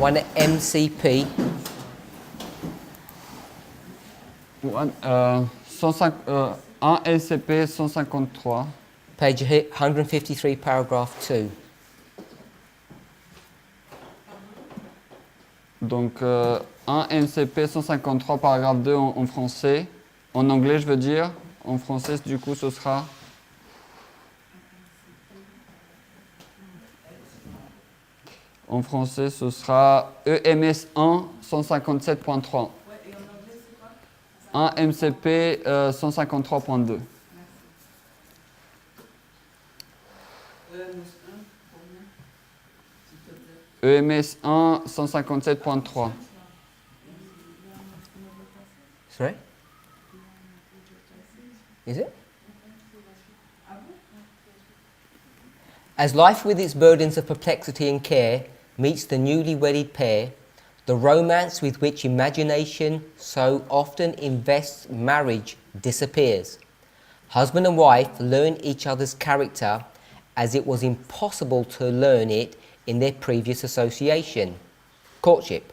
one MCP. 1 LCP 153. Page 153, paragraph 2. Donc 1 MCP 153, paragraphe 2 en français. En anglais, je veux dire. En français, du coup, ce sera... En français, ce sera EMS 1 157.3. 1 MCP 153.2. EMS 1 157.3. Sorry? Is it? As life with its burdens of perplexity and care meets the newly wedded pair, the romance with which imagination so often invests marriage disappears. Husband and wife learn each other's character as it was impossible to learn it in their previous association. Courtship.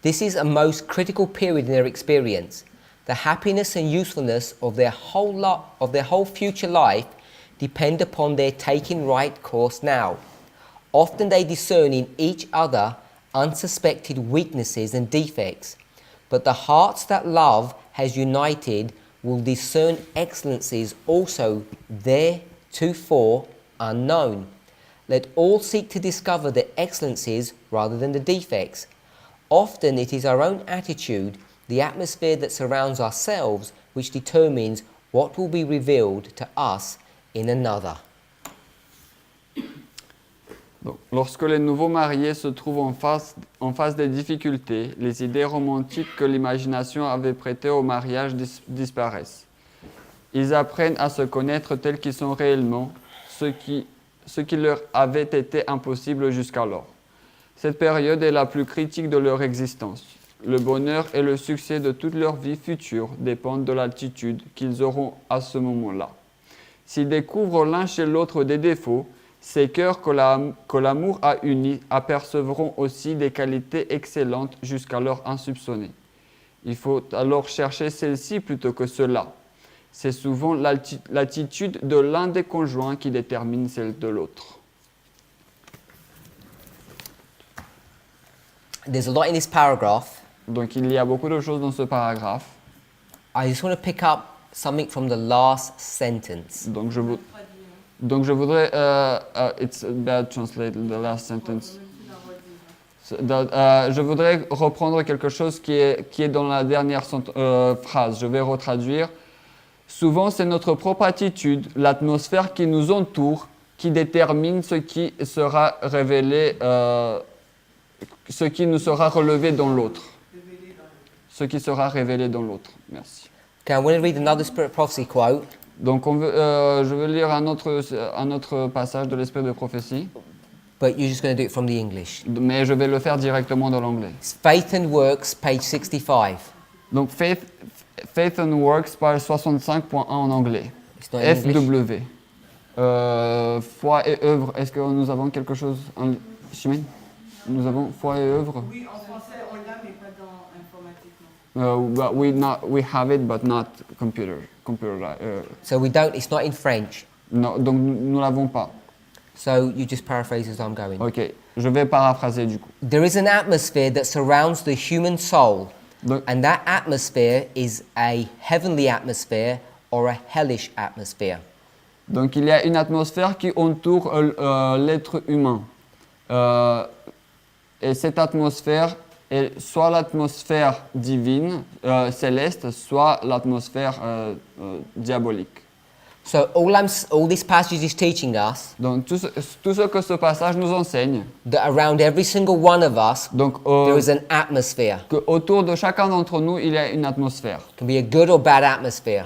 This is a most critical period in their experience. The happiness and usefulness of their whole future life depend upon their taking right course now. Often they discern in each other unsuspected weaknesses and defects, but the hearts that love has united will discern excellencies also theretofore unknown. Let all seek to discover the excellencies rather than the defects. Often it is our own attitude, the atmosphere that surrounds ourselves, which determines what will be revealed to us in another. Donc, lorsque les nouveaux mariés se trouvent en face des difficultés, les idées romantiques que l'imagination avait prêtées au mariage disparaissent. Ils apprennent à se connaître tels qu'ils sont réellement, ce qui leur avait été impossible jusqu'alors. Cette période est la plus critique de leur existence. Le bonheur et le succès de toute leur vie future dépendent de l'attitude qu'ils auront à ce moment-là. S'ils découvrent l'un chez l'autre des défauts, ces cœurs que l'amour a unis apercevront aussi des qualités excellentes jusqu'alors insoupçonnées. Il faut alors chercher celle-ci plutôt que cela. C'est souvent l'attitude de l'un des conjoints qui détermine celle de l'autre. There's a lot in this paragraph. Donc il y a beaucoup de choses dans ce paragraphe. I just want to pick up something from the last sentence. Donc je voudrais, it's bad translated, the last sentence. Je voudrais reprendre quelque chose qui est dans la dernière phrase. Je vais retraduire. Souvent, c'est notre propre attitude, l'atmosphère qui nous entoure, qui détermine ce qui sera révélé, ce qui nous sera relevé dans l'autre. Ce qui sera révélé dans l'autre. Merci. Okay, I'm going to read another Spirit Prophecy quote. Donc, je vais lire un autre passage de l'Esprit de prophétie. But you're just going to do it from the English. Mais je vais le faire directement dans l'anglais. It's Faith and Works, page 65. Donc, Faith and Works, page 65.1 en anglais. It's not in English. FW. Foi et œuvre. Est-ce que nous avons quelque chose en Chimène? Nous avons foi et œuvre. Oui, en français, on l'a, mais pas dans informatique. But we have it, but not computer. So we don't, it's not in French. Non, donc nous l'avons pas. So you just paraphrase as I'm going. Ok, je vais paraphraser du coup. There is an atmosphere that surrounds the human soul, Donc, and that atmosphere is a heavenly atmosphere or a hellish atmosphere. donc il y a une atmosphère qui entoure l'être humain. Et cette atmosphère est soit l'atmosphère divine, céleste, soit l'atmosphère diabolique. So all this passage is teaching us Donc tout ce que ce passage nous enseigne, that around every single one of us, donc there is an atmosphere. que autour de chacun d'entre nous, il y a une atmosphère. It can be a good or bad atmosphere.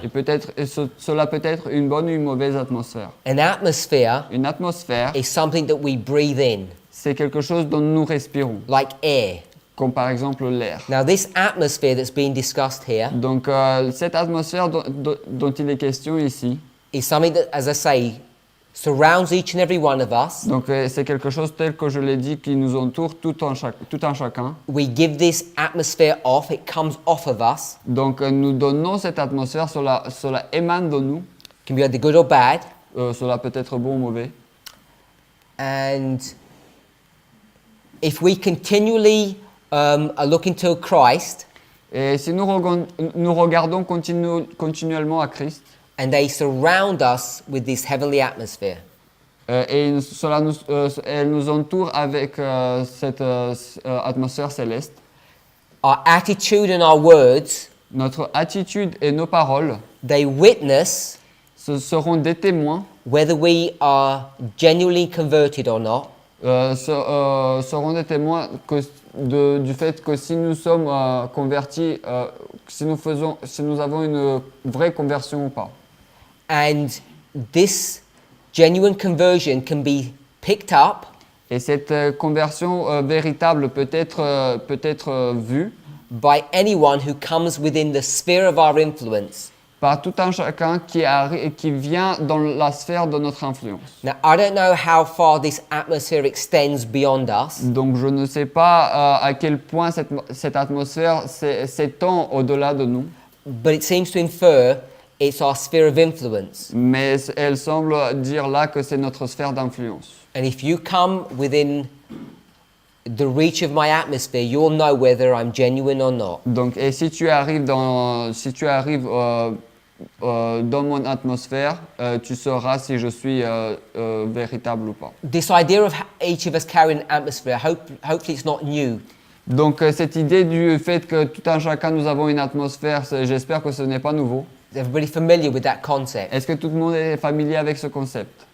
Cela peut être une bonne ou une mauvaise atmosphère. An atmosphere Une atmosphère, is something that we breathe in, c'est quelque chose dont nous respirons, like air. comme par exemple l'air. Now this atmosphere that's being discussed here Donc cette atmosphère dont il est question ici, is something that, as I say, surrounds each and every one of us. Donc c'est quelque chose tel que je l'ai dit qui nous entoure tout en chacun. We give this atmosphere off, it comes off of us. Donc nous donnons cette atmosphère, cela émane de nous. It can be either good or bad. Cela peut être bon ou mauvais. And if we continually are looking to Christ Et si nous regardons continuellement à Christ, and they surround us with this heavenly atmosphere, et elle nous entoure avec cette atmosphère céleste, our attitude and our words, notre attitude et nos paroles they witness seront des témoins, whether we are genuinely converted or not. seront des témoins du fait que si nous sommes convertis, si nous avons une vraie conversion ou pas. And this genuine conversion can be picked up Et cette conversion véritable peut être vue by anyone who comes within the sphere of our influence. par tout un chacun qui vient dans la sphère de notre influence. Now, I don't know how far this atmosphere extends beyond us, Donc je ne sais pas à quel point cette atmosphère s'étend au-delà de nous, but it seems to infer it's our sphere of influence. mais elle semble dire là que c'est notre sphère d'influence. And if you come within the reach of my atmosphere, you'll know whether I'm genuine or not. Donc, et si tu arrives dans mon atmosphère, tu sauras si je suis véritable ou pas. This idea of each of us carrying an atmosphere, hopefully it's not new. Donc, cette idée du fait que tout un chacun nous avons une atmosphère, j'espère que ce n'est pas nouveau. Is everybody familiar with that concept? Est-ce que tout le monde est familier avec ce concept?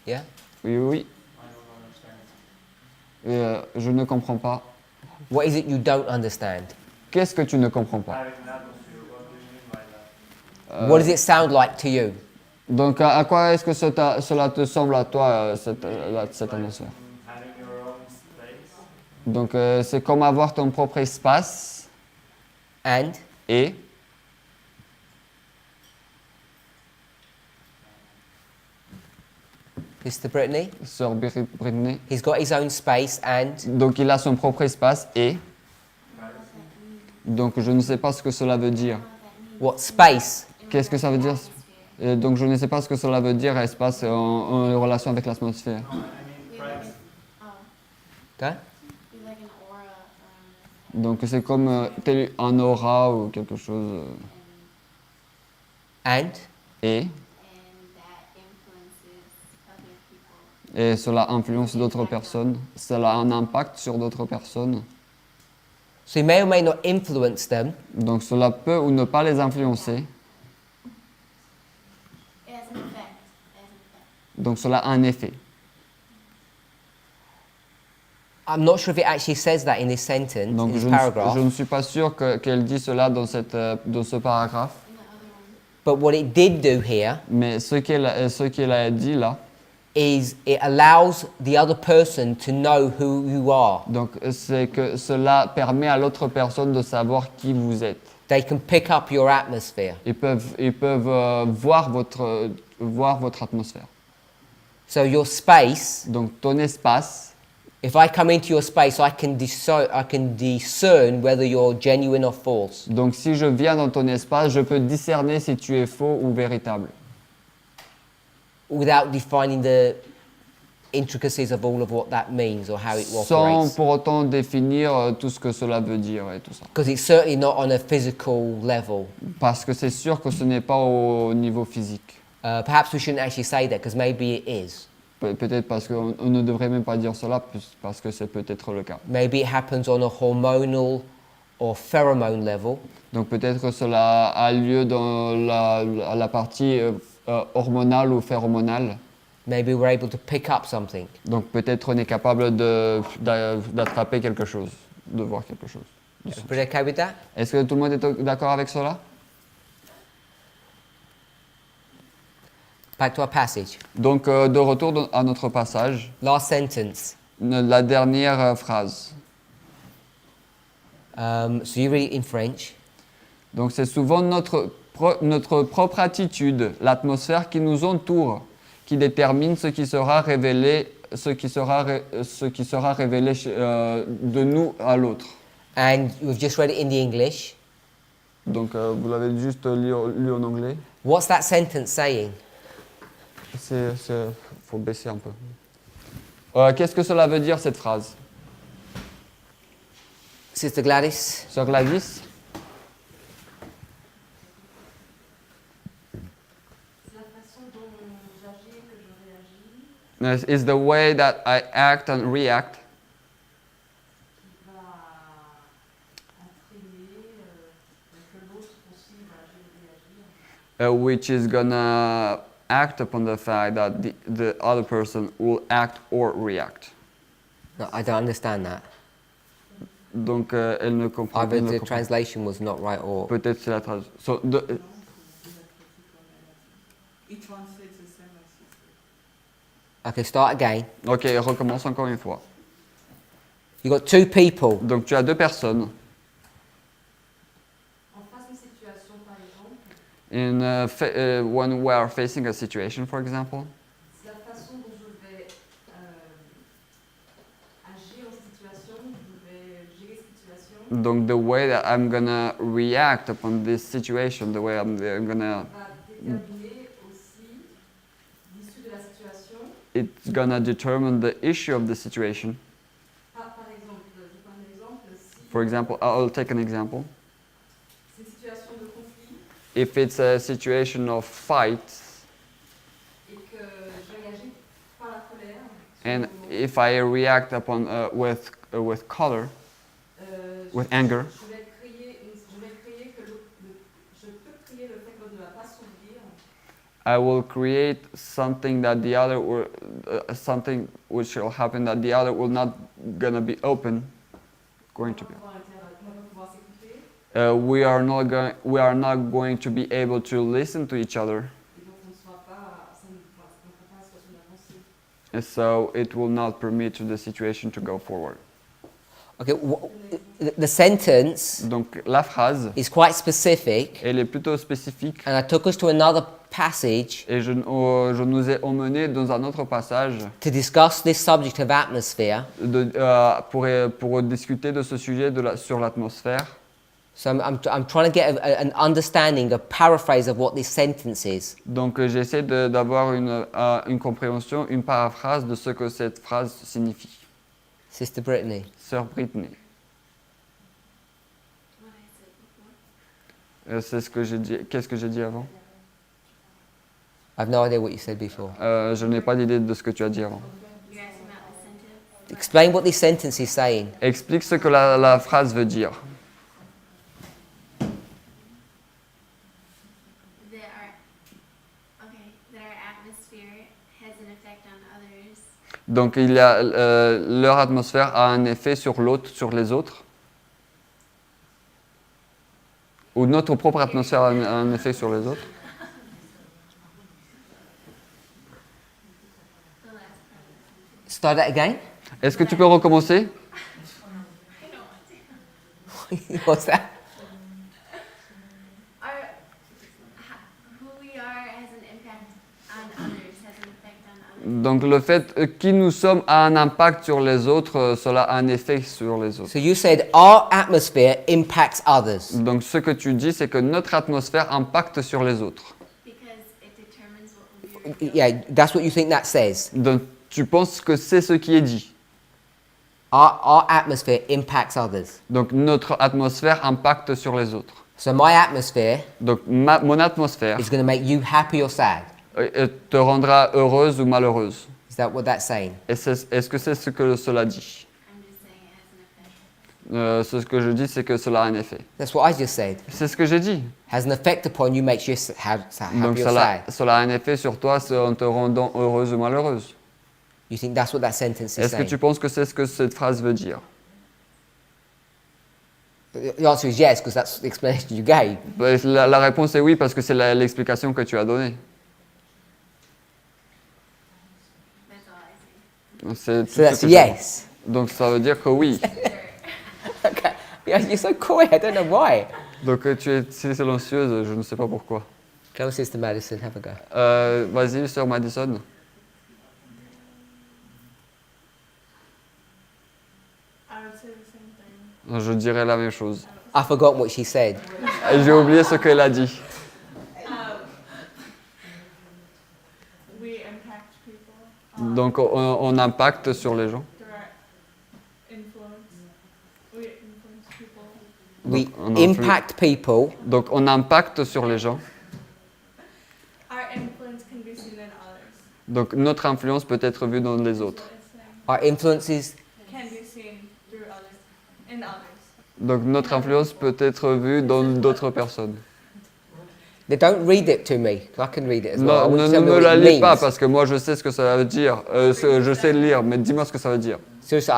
Yeah? Oui. Je ne comprends pas. What is it you don't understand? Qu'est-ce que tu ne comprends pas? What does it sound like to you? Donc, à quoi est-ce que cela te semble à toi, cette atmosphère? Donc, c'est comme avoir ton propre espace And et Mr. Brittany, Sœur Britney. he's got his own space and Donc, il a son propre espace et donc, je ne sais pas ce que cela veut dire. what space? Qu'est-ce que ça veut dire? Donc, je ne sais pas ce que cela veut dire, espace en relation avec l'atmosphère. Okay? Donc, c'est comme tel un aura ou quelque chose. And Et cela influence d'autres personnes. Cela a un impact sur d'autres personnes. so you may or may not influence them, Donc, cela peut ou ne pas les influencer. Donc, cela a un effet. I'm not sure if it actually says that in this sentence, Donc, in this je paragraph, ne suis pas sûr qu'elle dit cela dans ce paragraphe. but what it did do here Mais ce qu'elle a dit là, is it allows the other person to know who you are. donc c'est que cela permet à l'autre personne de savoir qui vous êtes. They can pick up your atmosphere. Ils peuvent voir votre atmosphère. So your space, Donc ton espace, if I come into your space, I can discern whether you're genuine or false. donc si je viens dans ton espace, je peux discerner si tu es faux ou véritable. Without defining the intricacies of all of what that means or how it Sans operates. pour autant définir tout ce que cela veut dire et tout ça. Because it's certainly not on a physical level. Parce que c'est sûr que ce n'est pas au niveau physique. Perhaps we shouldn't actually say that because maybe it is. Peut-être parce qu'on ne devrait même pas dire cela, parce que c'est peut-être le cas. Maybe it happens on a hormonal or pheromone level. Donc peut-être que cela a lieu dans la partie hormonale ou phéromonale. Maybe we're able to pick up something. Donc peut-être on est capable d'attraper quelque chose, de voir quelque chose. Everybody okay with that? Est-ce que tout le monde est d'accord avec cela? Back to our passage. Donc de retour à notre passage, Last sentence. la dernière phrase. So you read it in French. Donc c'est souvent notre propre attitude, l'atmosphère qui nous entoure, qui détermine ce qui sera révélé, ce qui sera révélé de nous à l'autre. And we've just read it in the English. Donc vous l'avez juste lu en anglais. What's that sentence saying? Faut baisser un peu. Qu'est-ce que cela veut dire cette phrase? Sister Gladys? Sœur Gladys? C'est la façon dont j'agis, que je réagis, Is the way that I act and react qui va entraîner que l'autre aussi va agir et réagir. which is gonna act upon the fact that the other person will act or react. No, I don't understand that. Donc elle ne comprend Either pas. the translation was not right or... Peut-être c'est la traduction. So, Each one says the same as he said. Okay, start again. ok, recommence encore une fois. You got two people. Donc tu as deux personnes. En face d'une situation, par exemple, When we are facing a situation, for example, c'est la façon dont je vais agir en situation, je vais gérer situation, donc the way that I'm gonna react upon this situation, the way I'm gonna, va déterminer aussi l'issue de la situation. it's gonna determine the issue of the situation. Par exemple, je prends un exemple, si For example, I'll take an example. c'est une situation de conflit If it's a situation of fight, et que je réagis par la colère, and if I react upon with color, with anger, je vais créer que je peux créer le fait que l'autre ne va pas s'ouvrir. I will create something that the other will, something which will happen that the other will not gonna be open, going to be. On va pouvoir s'écouter We are not going to be able to listen to each other, et donc on ne sera pas, ça ne fera pas la situation d'avancer. and so it will not permit to the situation to go forward. Okay, the sentence Donc la phrase, is quite specific, elle est plutôt spécifique, and I took us to another passage et je nous ai emmené dans un autre passage to discuss this subject of atmosphere. pour discuter de ce sujet sur l'atmosphère. So I'm trying to get an understanding, a paraphrase of what this sentence is. Donc j'essaie d'avoir une compréhension, une paraphrase de ce que cette phrase signifie. Sister Brittany. Sœur Brittany, c'est ce que j'ai dit. Qu'est-ce que j'ai dit avant? I have no idea what you said before. Je n'ai pas d'idée de ce que tu as dit avant. You're asking about the sentence? Explain what this sentence is saying. Explique ce que la phrase veut dire. That our atmosphere has an effect on others. Donc leur atmosphère a un effet sur l'autre, sur les autres. Ou notre propre atmosphère a un effet sur les autres. The last part. Start that again. Est-ce que tu peux recommencer? I don't want to. What's that? Who we are has an impact on others, has an effect on others. Donc le fait qui nous sommes a un impact sur les autres, cela a un effet sur les autres. So you said our atmosphere impacts others. Donc ce que tu dis, c'est que notre atmosphère impacte sur les autres. Because it determines what we are. Yeah, that's what you think that says. Donc tu penses que c'est ce qui est dit. Our atmosphere impacts others. Donc notre atmosphère impacte sur les autres. So my atmosphere Donc mon atmosphère is going to make you happy or sad. te rendra heureuse ou malheureuse. Is that what that's saying? Est-ce que c'est ce que cela dit? I'm just saying it has an effect. Ce que je dis, c'est que cela a un effet. That's what I just said. C'est ce que j'ai dit. Has an effect upon you, makes you Donc happy or sad. cela a un effet sur toi en te rendant heureuse ou malheureuse. You think that's what that sentence is Est-ce que saying? tu penses que c'est ce que cette phrase veut dire? The answer is yes, because that's the explanation you gave. La réponse est oui, parce que c'est l'explication que tu as donnée. That's all I see. C'est tout So that's ce que je- yes. Donc ça veut dire que oui. Okay. Yeah, you're so quiet. I don't know why. Donc tu es si silencieuse, je ne sais pas pourquoi. Come, Sister Madison, have a go. Vas-y, sœur Madison. I would say the same thing. Je dirais la même chose. I forgot what she said. Et j'ai oublié ce qu'elle a dit. We impact people. Donc on impacte sur les gens. Through our influence. We influence people. We Donc, on influe- impact people. Donc on impacte sur les gens. Our influence can be seen in others. Donc notre influence peut être vue dans les autres. Our influences. Can be seen through others, in others. Donc notre influence peut être vue dans d'autres personnes. They don't read it to me. I can read it as well. I Non, want you to ne tell me me what la it lis pas means. parce que moi je sais ce que ça veut dire. Je sais le lire, mais dis-moi ce que ça veut dire. Seriously,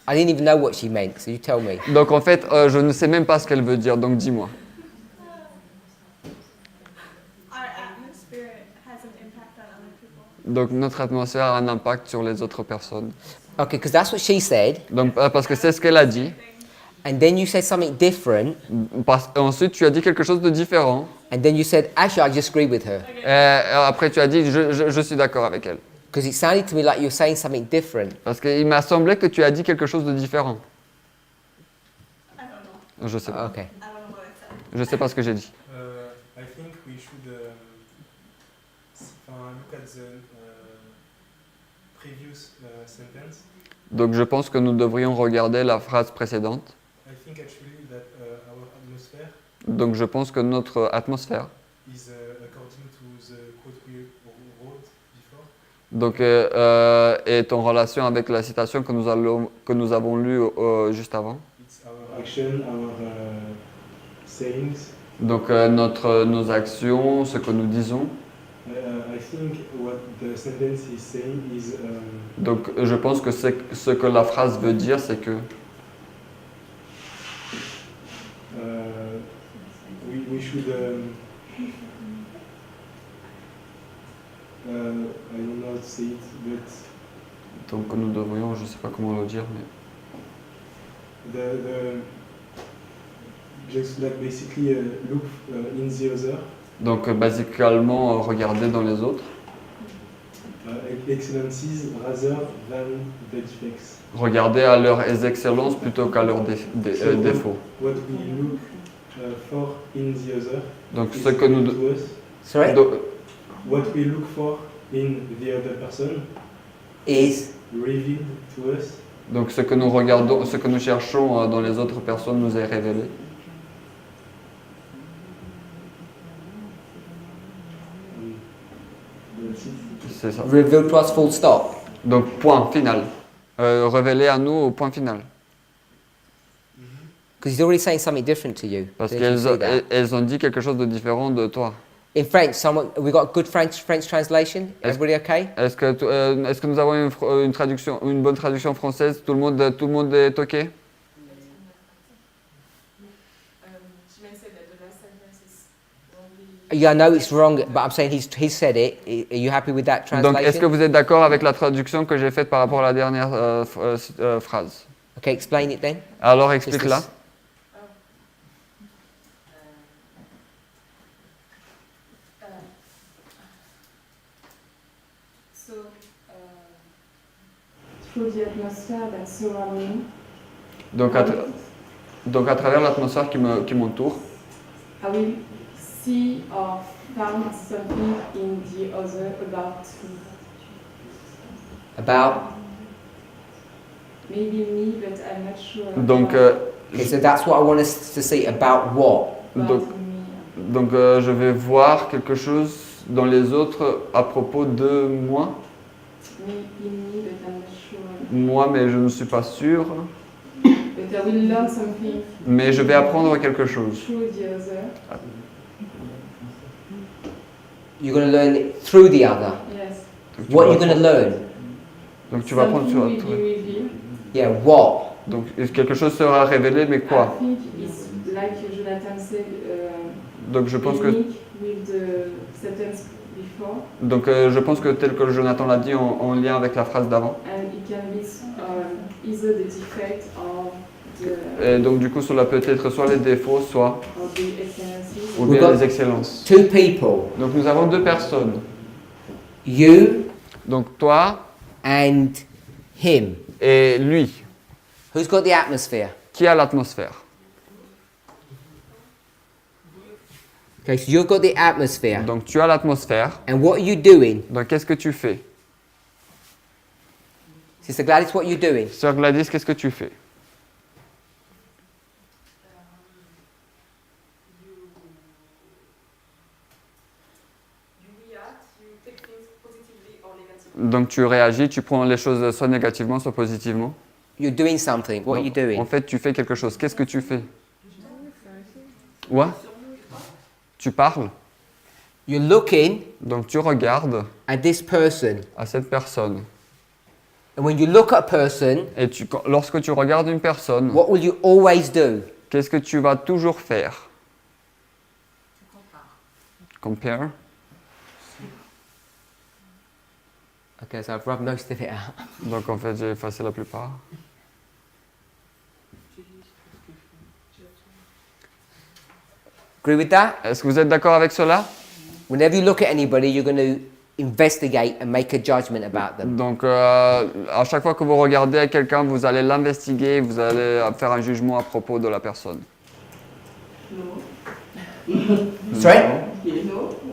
I didn't even know what she meant, so you tell me. Donc en fait, je ne sais même pas ce qu'elle veut dire, donc dis-moi. Our atmosphere has an impact on other people. Donc notre atmosphère a un impact sur les autres personnes. Okay, because that's what she said, Donc parce que c'est ce qu'elle a dit. and then you said something different, Ensuite tu as dit quelque chose de différent. and then you said, actually, I just agree with her. Après tu as dit je suis d'accord avec elle. Because it sounded to me like you were saying something different. Parce qu'il m'a semblé que tu as dit quelque chose de différent. I don't know. Je sais pas. Okay. I don't know what I said. Je sais pas ce que j'ai dit. I think we should look at the previous sentence. Donc je pense que nous devrions regarder la phrase précédente. I think actually that our atmosphere Donc je pense que notre atmosphère is according to the quote we wrote before. donc, est en relation avec la citation que nous avons lue juste avant. It's our action, our sayings. Donc nos actions, ce que nous disons. I think what the sentence is saying is Donc je pense que ce que la phrase veut dire, c'est que we should I don't know how to say it, but donc nous devrions, je sais pas comment le dire, mais just like basically look in the other. donc basiquement regarder dans les autres, Excellencies rather than the defects. regarder à leurs excellences plutôt qu'à leurs défauts. What we look for in the other Donc is ce que nous to us. Sorry? donc, What we look for in the other person Is revealed to us. donc ce que nous regardons, ce que nous cherchons dans les autres personnes nous est révélé. That's it. C'est ça. revealed to us full stop. Donc point final. Révélé à nous au point final. Because he's already saying something different to you. Parce Did you see that? qu'elles ont dit quelque chose de différent de toi. In French, we got a good French translation? Everybody okay? Est-ce que nous avons une traduction, une bonne traduction française? Tout le monde est OK? She may say that the last sentence is wrongly. Yeah, I know it's wrong, but I'm saying he said it. Are you happy with that Donc, est-ce que translation? vous êtes d'accord avec la traduction que j'ai faite par rapport à la dernière phrase? Okay, explain it then. Alors, explique-la. So, through the atmosphere that surrounds me, Donc, à travers l'atmosphère qui m'entoure, I will see or found something in the other about me. About. Maybe me, but I'm not sure. donc, Okay, so that's what I want us to see. About what? donc, me. donc je vais voir quelque chose dans les autres à propos de moi. Maybe me, but I'm not sure. Moi, mais je ne suis pas sûr. But I will learn something Mais je vais apprendre quelque chose. through the other. You're going to learn it through the other. Yes. Donc, tu What vas are you going to apprendre- learn? Donc tu vas apprendre sur Something will be revealed. Yeah, what? Donc quelque chose sera révélé, mais quoi? I think it's like Jonathan said. Donc je pense que Link with the sentence before, je pense que tel que Jonathan l'a dit en lien avec la phrase d'avant. and it can be either the defect or the Et donc du coup cela peut être soit les défauts, soit or the excellencies. ou We've bien got- les excellences. Two people. Donc nous avons deux personnes. You Donc toi and him. et lui. Who's got the atmosphere? Qui a l'atmosphère? Okay, so you've got the atmosphere. Donc tu as l'atmosphère. And what are you doing? Donc qu'est-ce que tu fais? Sister Gladys, what are you doing? Sœur Gladys, qu'est-ce que tu fais? Donc tu réagis, tu prends les choses soit négativement, soit positivement. You're doing something. What are you Donc, en doing? fait, tu fais quelque chose. Qu'est-ce que tu fais? Ouais. Tu parles. You're looking Donc tu regardes at this person. à cette personne. And when you look at a person, Et lorsque tu regardes une personne, what will you always do? qu'est-ce que tu vas toujours faire? Compare. Okay, so I've rubbed most of it out. Donc en fait, j'ai effacé la plupart. Agree with that? Est-ce que vous êtes d'accord avec cela? Whenever you look at anybody, you're going to investigate and make a judgment about them. Donc à chaque fois que vous regardez quelqu'un, vous allez l'investiguer, vous allez faire un jugement à propos de la personne. Sorry?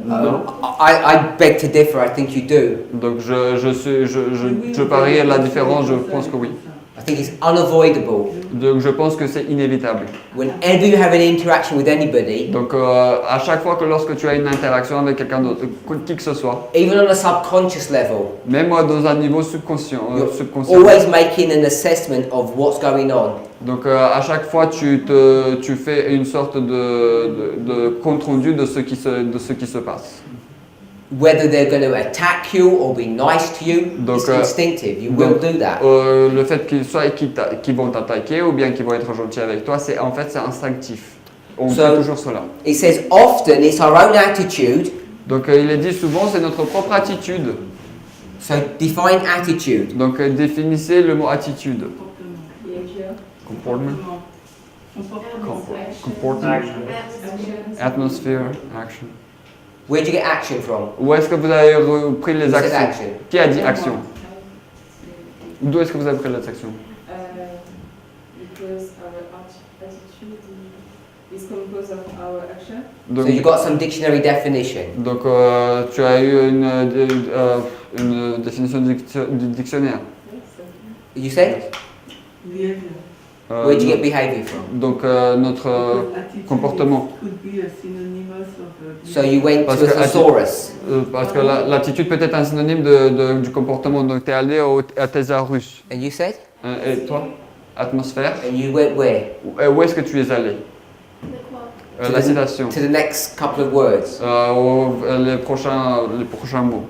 No. I beg to differ. I think you do. Donc je parie la différence, je pense que oui. I think it's unavoidable. Donc je pense que c'est inévitable. Whenever you have an interaction with anybody, Donc à chaque fois que lorsque tu as une interaction avec quelqu'un d'autre, qui que ce soit, even on a subconscious level, même dans un niveau subconscient, always making an assessment of what's going on. donc à chaque fois tu fais une sorte de compte rendu de ce qui se passe. Whether they're going to attack you or be nice to you, Donc, it's instinctive. You will do that. Le fait qu'ils vont t'attaquer ou bien qu'ils vont être gentils avec toi, c'est instinctif. On fait toujours cela. It says often it's our own attitude. Donc il est dit souvent c'est notre propre attitude. So define attitude. Donc définissez le mot attitude. Behavior. Comportement. Action. Comportement. Actions. Atmosphere. Action. Where do you get action from? Où est-ce que vous avez pris les Who said actions? action? Qui a dit action? D'où est-ce que vous avez pris les actions? Because our attitude is composed of our action. Donc, So you got some dictionary definition. donc, tu as eu une définition du dictionnaire. You said? Where do you get behavior from? Donc notre comportement. So you went Parce to a que thesaurus. Parce que l'attitude peut être un synonyme du comportement. Donc tu es allé à Thésaurus. And you said? Et toi? Atmosphère. And you went where? Où est-ce que tu es allé? La citation. To the next couple of words. Les prochains mots.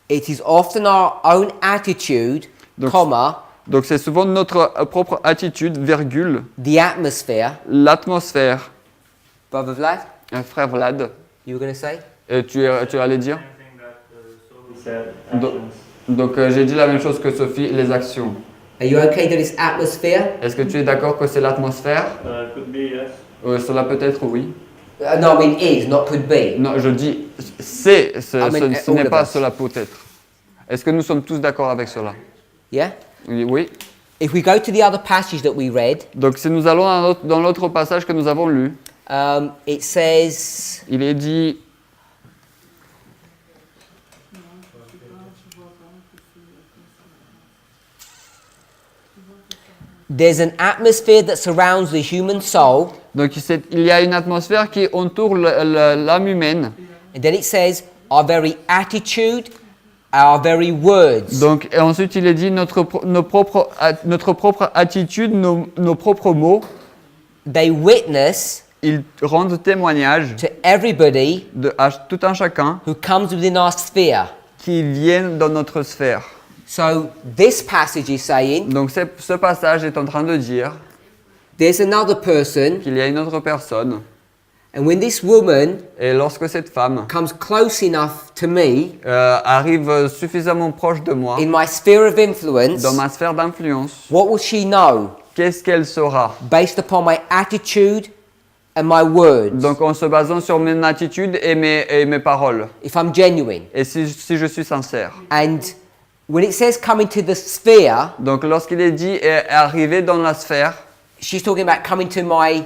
It is often our own attitude, Donc, comma, donc c'est souvent notre propre attitude, virgule, the atmosphere. l'atmosphère. Brother Vlad, Frère Vlad, you were going to say? tu allais dire? Said Donc, actions. donc j'ai dit la même chose que Sophie, les actions. Are you okay that it's atmosphere? Est-ce que tu es d'accord que c'est l'atmosphère? Could be, yes. Cela peut être oui. No, I mean is, not could be. Non, je dis c'est, ce all n'est of pas us. cela peut être. Est-ce que nous sommes tous d'accord avec cela? Yeah? Oui. If we go to the other passage that we read, Donc si nous allons dans l'autre passage que nous avons lu, it says, il est dit there's an atmosphere that surrounds the human soul, donc il y a une atmosphère qui entoure l'âme humaine. and then it says our very attitude, our very words. Donc et ensuite il est dit notre propre attitude, nos propres mots, They witness ils rendent témoignage to everybody à tout un chacun who comes within our sphere. qui viennent dans notre sphère. So this passage is saying Donc ce passage est en train de dire there's another person, qu'il y a une autre personne, and when this woman et lorsque cette femme comes close enough to me arrive suffisamment proche de moi, in my sphere of influence, dans ma sphère d'influence, what will she know qu'est-ce qu'elle saura? based upon my attitude and my words? Donc en se basant sur mon attitude et mes paroles, If I'm genuine. et si je suis sincère. And when it says coming to the sphere, Donc lorsqu'il est dit est arrivé dans la sphère, she's talking about coming to my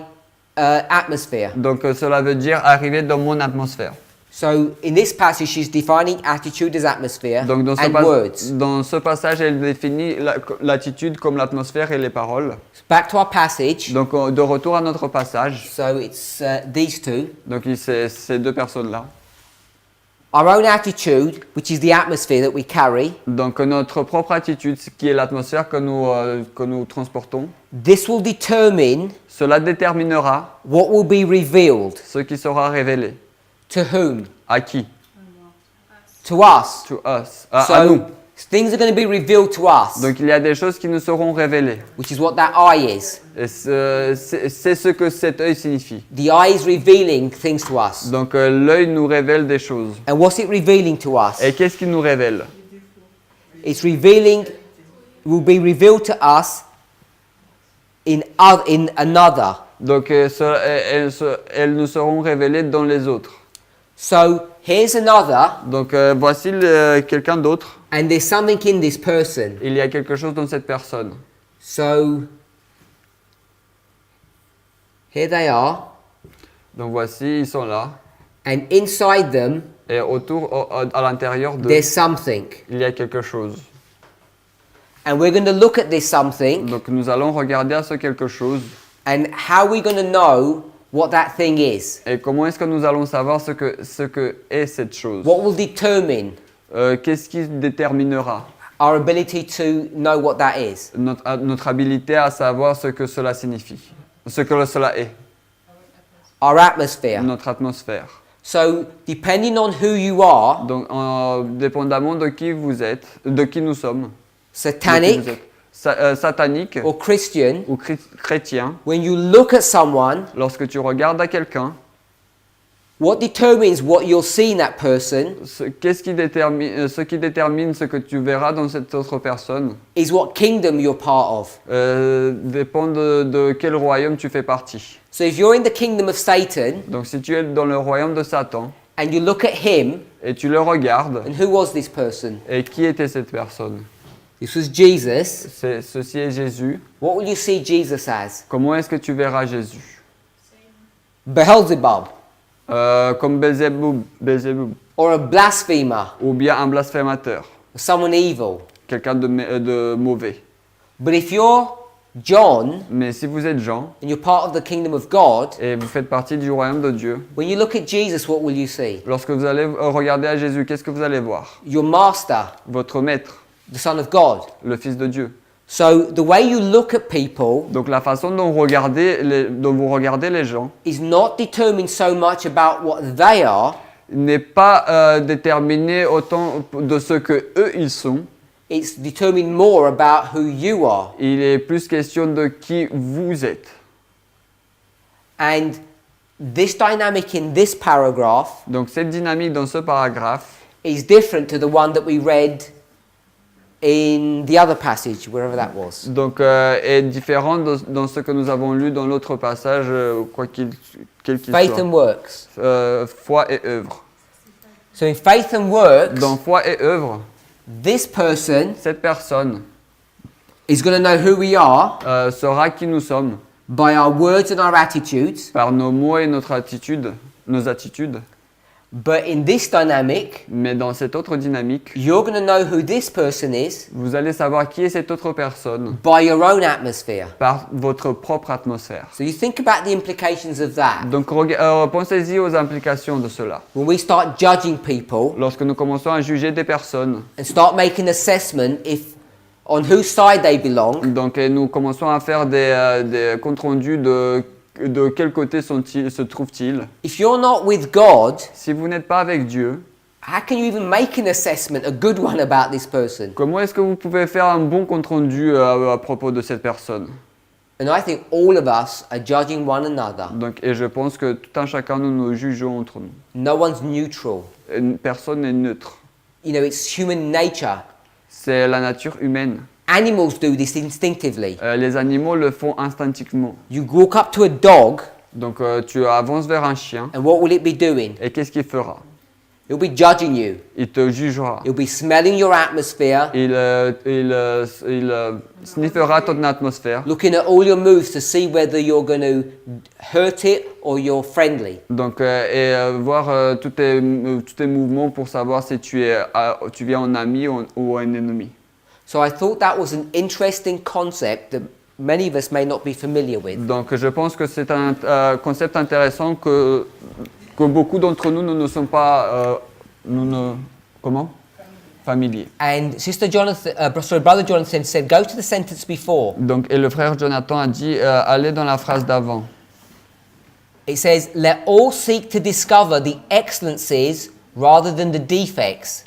atmosphere. donc cela veut dire arriver dans mon atmosphère. So in this passage, she's defining attitude as atmosphere Donc and words. dans ce passage, elle définit l'attitude comme l'atmosphère et les paroles. Back to our passage. Donc de retour à notre passage, So it's these two. donc c'est ces deux personnes-là. Our own attitude, which is the atmosphere that we carry, Donc notre propre attitude, qui est l'atmosphère que nous transportons, this will determine cela déterminera what will be revealed. ce qui sera révélé. To whom? À qui? To us. To us. À nous. So things are going to be revealed to us, Donc il y a des choses qui nous seront révélées. which is what that eye is. Et c'est ce que cet œil signifie. The eye is revealing things to us. Donc l'œil nous révèle des choses. And what's it revealing to us? Et qu'est-ce qu'il nous révèle? It's revealing, will be revealed to us in another. Donc elles nous seront révélées dans les autres. So here's another, Donc voici quelqu'un d'autre. and there's something in this person. Il y a quelque chose dans cette personne. So here they are, Donc voici, ils sont là. and inside them Et autour, à l'intérieur d'eux, there's something. il y a quelque chose. And we're going to look at this something, Donc nous allons regarder à ce quelque chose. and how we're going to know what that thing is. Et comment est-ce que nous allons savoir ce que est cette chose? What will determine Qu'est-ce qui déterminera our ability to know what that is? notre habilité à savoir ce que cela signifie, ce que cela est, Our atmosphere. notre atmosphère. So depending on who you are, Donc, dépendamment de qui vous êtes, de qui nous sommes, de qui satanic vous êtes, satanique or Christian, ou chrétien, when you look at someone, lorsque tu regardes à quelqu'un, what determines what you'll see in that person ce qui détermine ce que tu verras dans cette autre personne is what kingdom you're part of. dépend de quel royaume tu fais partie. So if you're in the kingdom of Satan Donc si tu es dans le royaume de Satan and you look at him, et tu le regardes, and who was this person? et qui était cette personne? This was Jesus. Ceci est Jésus. What will you see Jesus as? Comment est-ce que tu verras Jésus? Beelzebub, Comme Belzéboub, or a blasphemer, ou bien un blasphémateur, someone evil. quelqu'un de mauvais. But if you're John Mais si vous êtes Jean and you're part of the kingdom of God, et vous faites partie du royaume de Dieu, when you look at Jesus, what will you see? lorsque vous allez regarder à Jésus, qu'est-ce que vous allez voir? Your master, Votre maître, the Son of God. le Fils de Dieu. So the way you look at people Donc la façon dont vous regardez les gens is not determined so much about what they are, n'est pas déterminée autant de ce que eux ils sont. it's determined more about who you are. Il est plus question de qui vous êtes. And this dynamic in this paragraph Donc cette dynamique dans ce paragraphe is different to the one that we read in the other passage, wherever that was. donc, est différente dans ce que nous avons lu dans l'autre passage, quel qu'il Faith soit. and works. Foi et œuvre. So in faith and works, Dans foi et œuvre, this person cette personne is going to know who we are saura qui nous sommes by our words and our attitudes. par nos mots et nos attitudes. But in this dynamic, Mais dans cette autre dynamique, you're going to know who this person is vous allez savoir qui est cette autre personne by your own atmosphere. par votre propre atmosphère. So you think about the implications of that. Donc pensez-y aux implications de cela. When we start judging people Lorsque nous commençons à juger des personnes, and start making assessment if on whose side they belong, donc nous commençons à faire des comptes rendus de quel côté se trouvent-ils. if you're not with God, Si vous n'êtes pas avec Dieu, how can you even make an assessment, a good one, about this person? comment est-ce que vous pouvez faire un bon compte rendu à propos de cette personne? And I think all of us are judging one another. Donc, et je pense que tout un chacun nous nous jugeons entre nous. No one's neutral. Et personne n'est neutre. You know, it's human nature. C'est la nature humaine. Animals do this instinctively. Les animaux le font instinctivement. You walk up to a dog, Donc tu avances vers un chien and what will it be doing? et qu'est-ce qu'il fera? He'll be judging you. il te jugera. He'll be smelling your atmosphere, Il sniffera ton atmosphère. looking at all your moves to see whether you're going to hurt it or you're friendly. Donc, voir tous tes mouvements pour savoir si tu viens en ami ou en ennemi. So I thought that was an interesting concept that many of us may not be familiar with. Donc, je pense que c'est un concept intéressant que beaucoup d'entre nous ne sommes pas familiers. And Brother Jonathan said, go to the sentence before. Donc, et le frère Jonathan a dit, allez dans la phrase d'avant. It says, let all seek to discover the excellencies rather than the defects.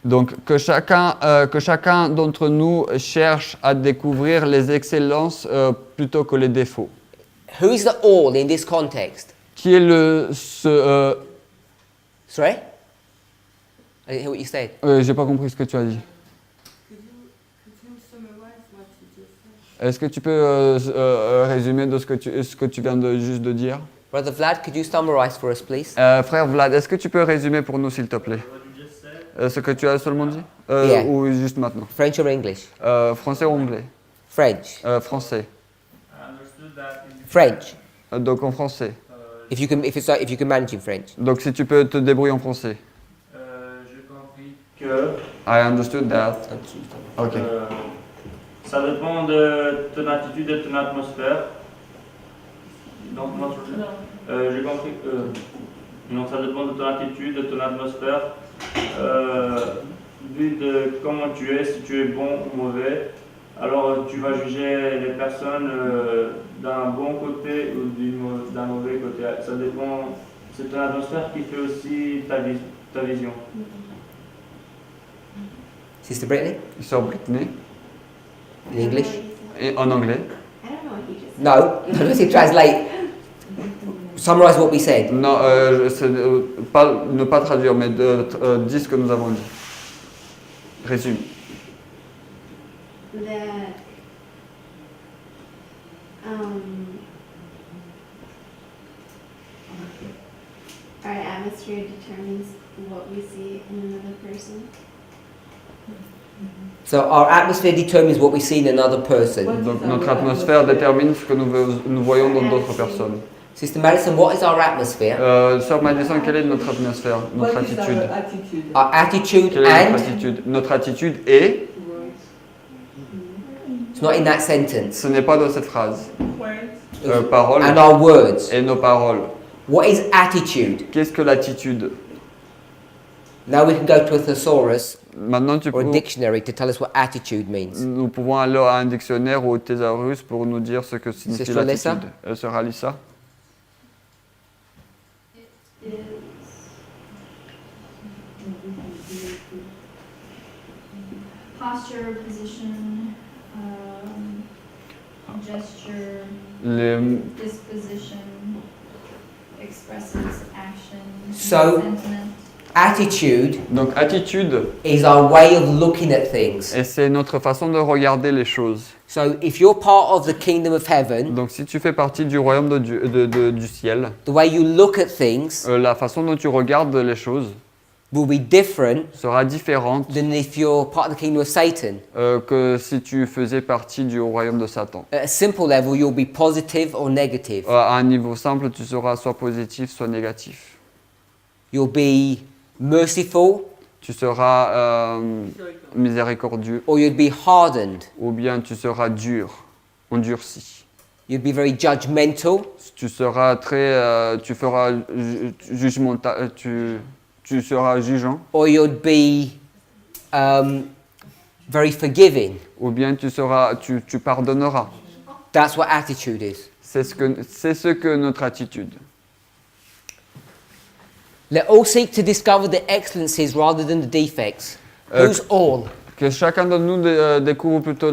Donc, que chacun d'entre nous cherche à découvrir les excellences plutôt que les défauts. Who is the all in this context? Qui est Sorry? I didn't hear what you said. J'ai pas compris ce que tu as dit. Est-ce que tu peux résumer de ce que tu viens juste de dire? Brother Vlad, could you summarize for us, please? Frère Vlad, est-ce que tu peux résumer pour nous, s'il te plaît? Ce que tu as seulement dit? Yeah. Ou juste maintenant? French or English? Français ou anglais? French. Français. French. Donc en français. If you can manage in French. Donc si tu peux te débrouiller en français. J'ai compris que I understood that. Ok. ça dépend de ton attitude et ton atmosphère. Donc, j'ai compris que donc ça dépend de ton attitude, de ton atmosphère, vu de comment tu es, si tu es bon ou mauvais. Alors tu vas juger les personnes d'un bon côté ou d'un mauvais côté. Ça dépend, c'est ton atmosphère qui fait aussi ta vision. Sister Brittany? Sœur Brittany. In English? Et en anglais. I don't know what he just said. No, let's translate. Summarize what we said. Non, ne pas traduire, mais dis ce que nous avons dit. Résume. That our atmosphere determines what we see in another person. So our atmosphere determines what we see in another person. Donc notre atmosphère détermine ce que nous voyons dans d'autres personnes. Sister Madison, what is our atmosphere? Sœur Madison, quelle est notre atmosphère, notre attitude? Our attitude Quelle est notre and attitude? Notre attitude est, it's not in that sentence. ce n'est pas dans cette phrase. Words. Paroles And our words. et nos paroles. What is attitude? Qu'est-ce que l'attitude? Now we can go to a thesaurus Maintenant, or a dictionary to tell us what attitude means. nous pouvons aller à un dictionnaire ou au thésaurus pour nous dire ce que signifie Sister Lisa? l'attitude. Sœur Alissa? Posture, position, gesture, Les, disposition, expresses action, So- sentiment. Attitude donc attitude, is our way of looking at things. et c'est notre façon de regarder les choses. So if you're part of the kingdom of heaven, Donc si tu fais partie du royaume du ciel, the way you look at things la façon dont tu regardes les choses will be different sera différente than if you're part of the kingdom of Satan. que si tu faisais partie du royaume de Satan. At a simple level, you'll be positive or negative. À un niveau simple, tu seras soit positif, soit négatif. You'll be merciful Tu seras miséricordieux, or you'll be hardened. ou bien tu seras dur, endurci. You'll be very judgmental Tu seras tu feras jugemental, tu seras jugeant, or you'll be very forgiving. ou bien tu pardonneras. That's what attitude is. C'est ce que notre attitude. Let all seek to discover the excellencies rather than the defects. Who's all? Que chacun de nous découvre plutôt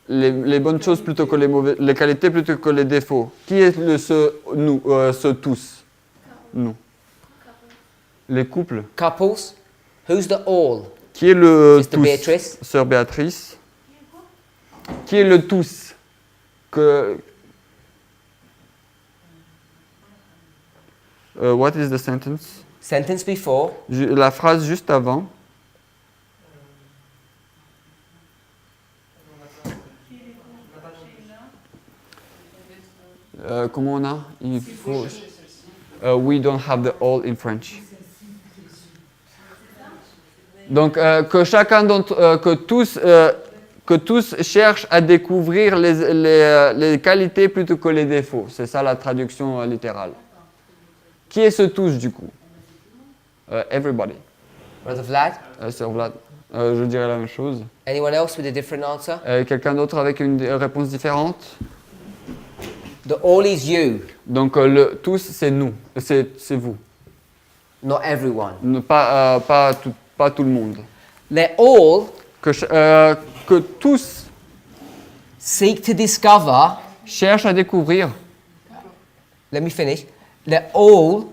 les bonnes choses plutôt que les qualités plutôt que les défauts. Qui est ce tous? Nous. Les couples. Couples? Who's the all? Qui est le Sister tous? Beatrice. Sœur Béatrice. Qui est le tous? What is the sentence? Sentence before. La phrase juste avant. Comment on a? Il faut. We don't have the all in French. Donc que tous cherchent à découvrir les qualités plutôt que les défauts. C'est ça la traduction littérale. Qui est ce tous du coup? Everybody. Brother Vlad? Sir Vlad. Je dirais la même chose. Anyone else with a different answer? Quelqu'un d'autre avec une réponse différente? The all is you, Donc le tous c'est nous, c'est vous. not everyone. Pas tout le monde. Let all Que tous seek to discover. cherchent à découvrir. Let me finish. Let all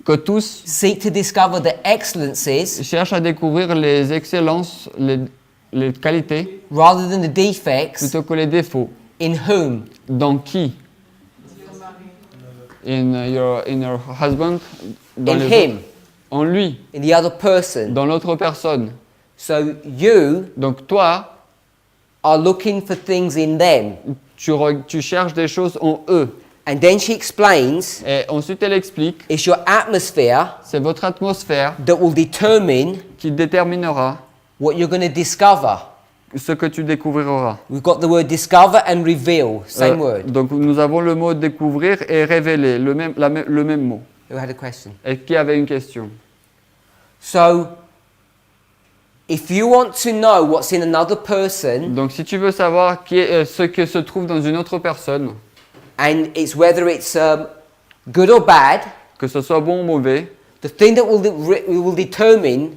Que tous seek to discover the excellencies cherchent à découvrir les excellences, les qualités, rather than the defects plutôt que les défauts. in whom? Dans qui? In your husband? Dans In les him, autres. En lui, in the other person. dans l'autre personne. So you Donc toi, are looking for things in them. tu cherches des choses en eux. And then she explains Et ensuite elle explique, it's your atmosphere c'est votre atmosphère that will determine qui déterminera what you're going to discover. ce que tu découvriras. We've got the word discover and reveal, same word. Donc nous avons le mot découvrir et révéler, le même mot. Who had a question? Et qui avait une question? So, if you want to know what's in another person, Donc si tu veux savoir ce que se trouve dans une autre personne, and it's whether it's good or bad, que ce soit bon ou mauvais, the thing that will determine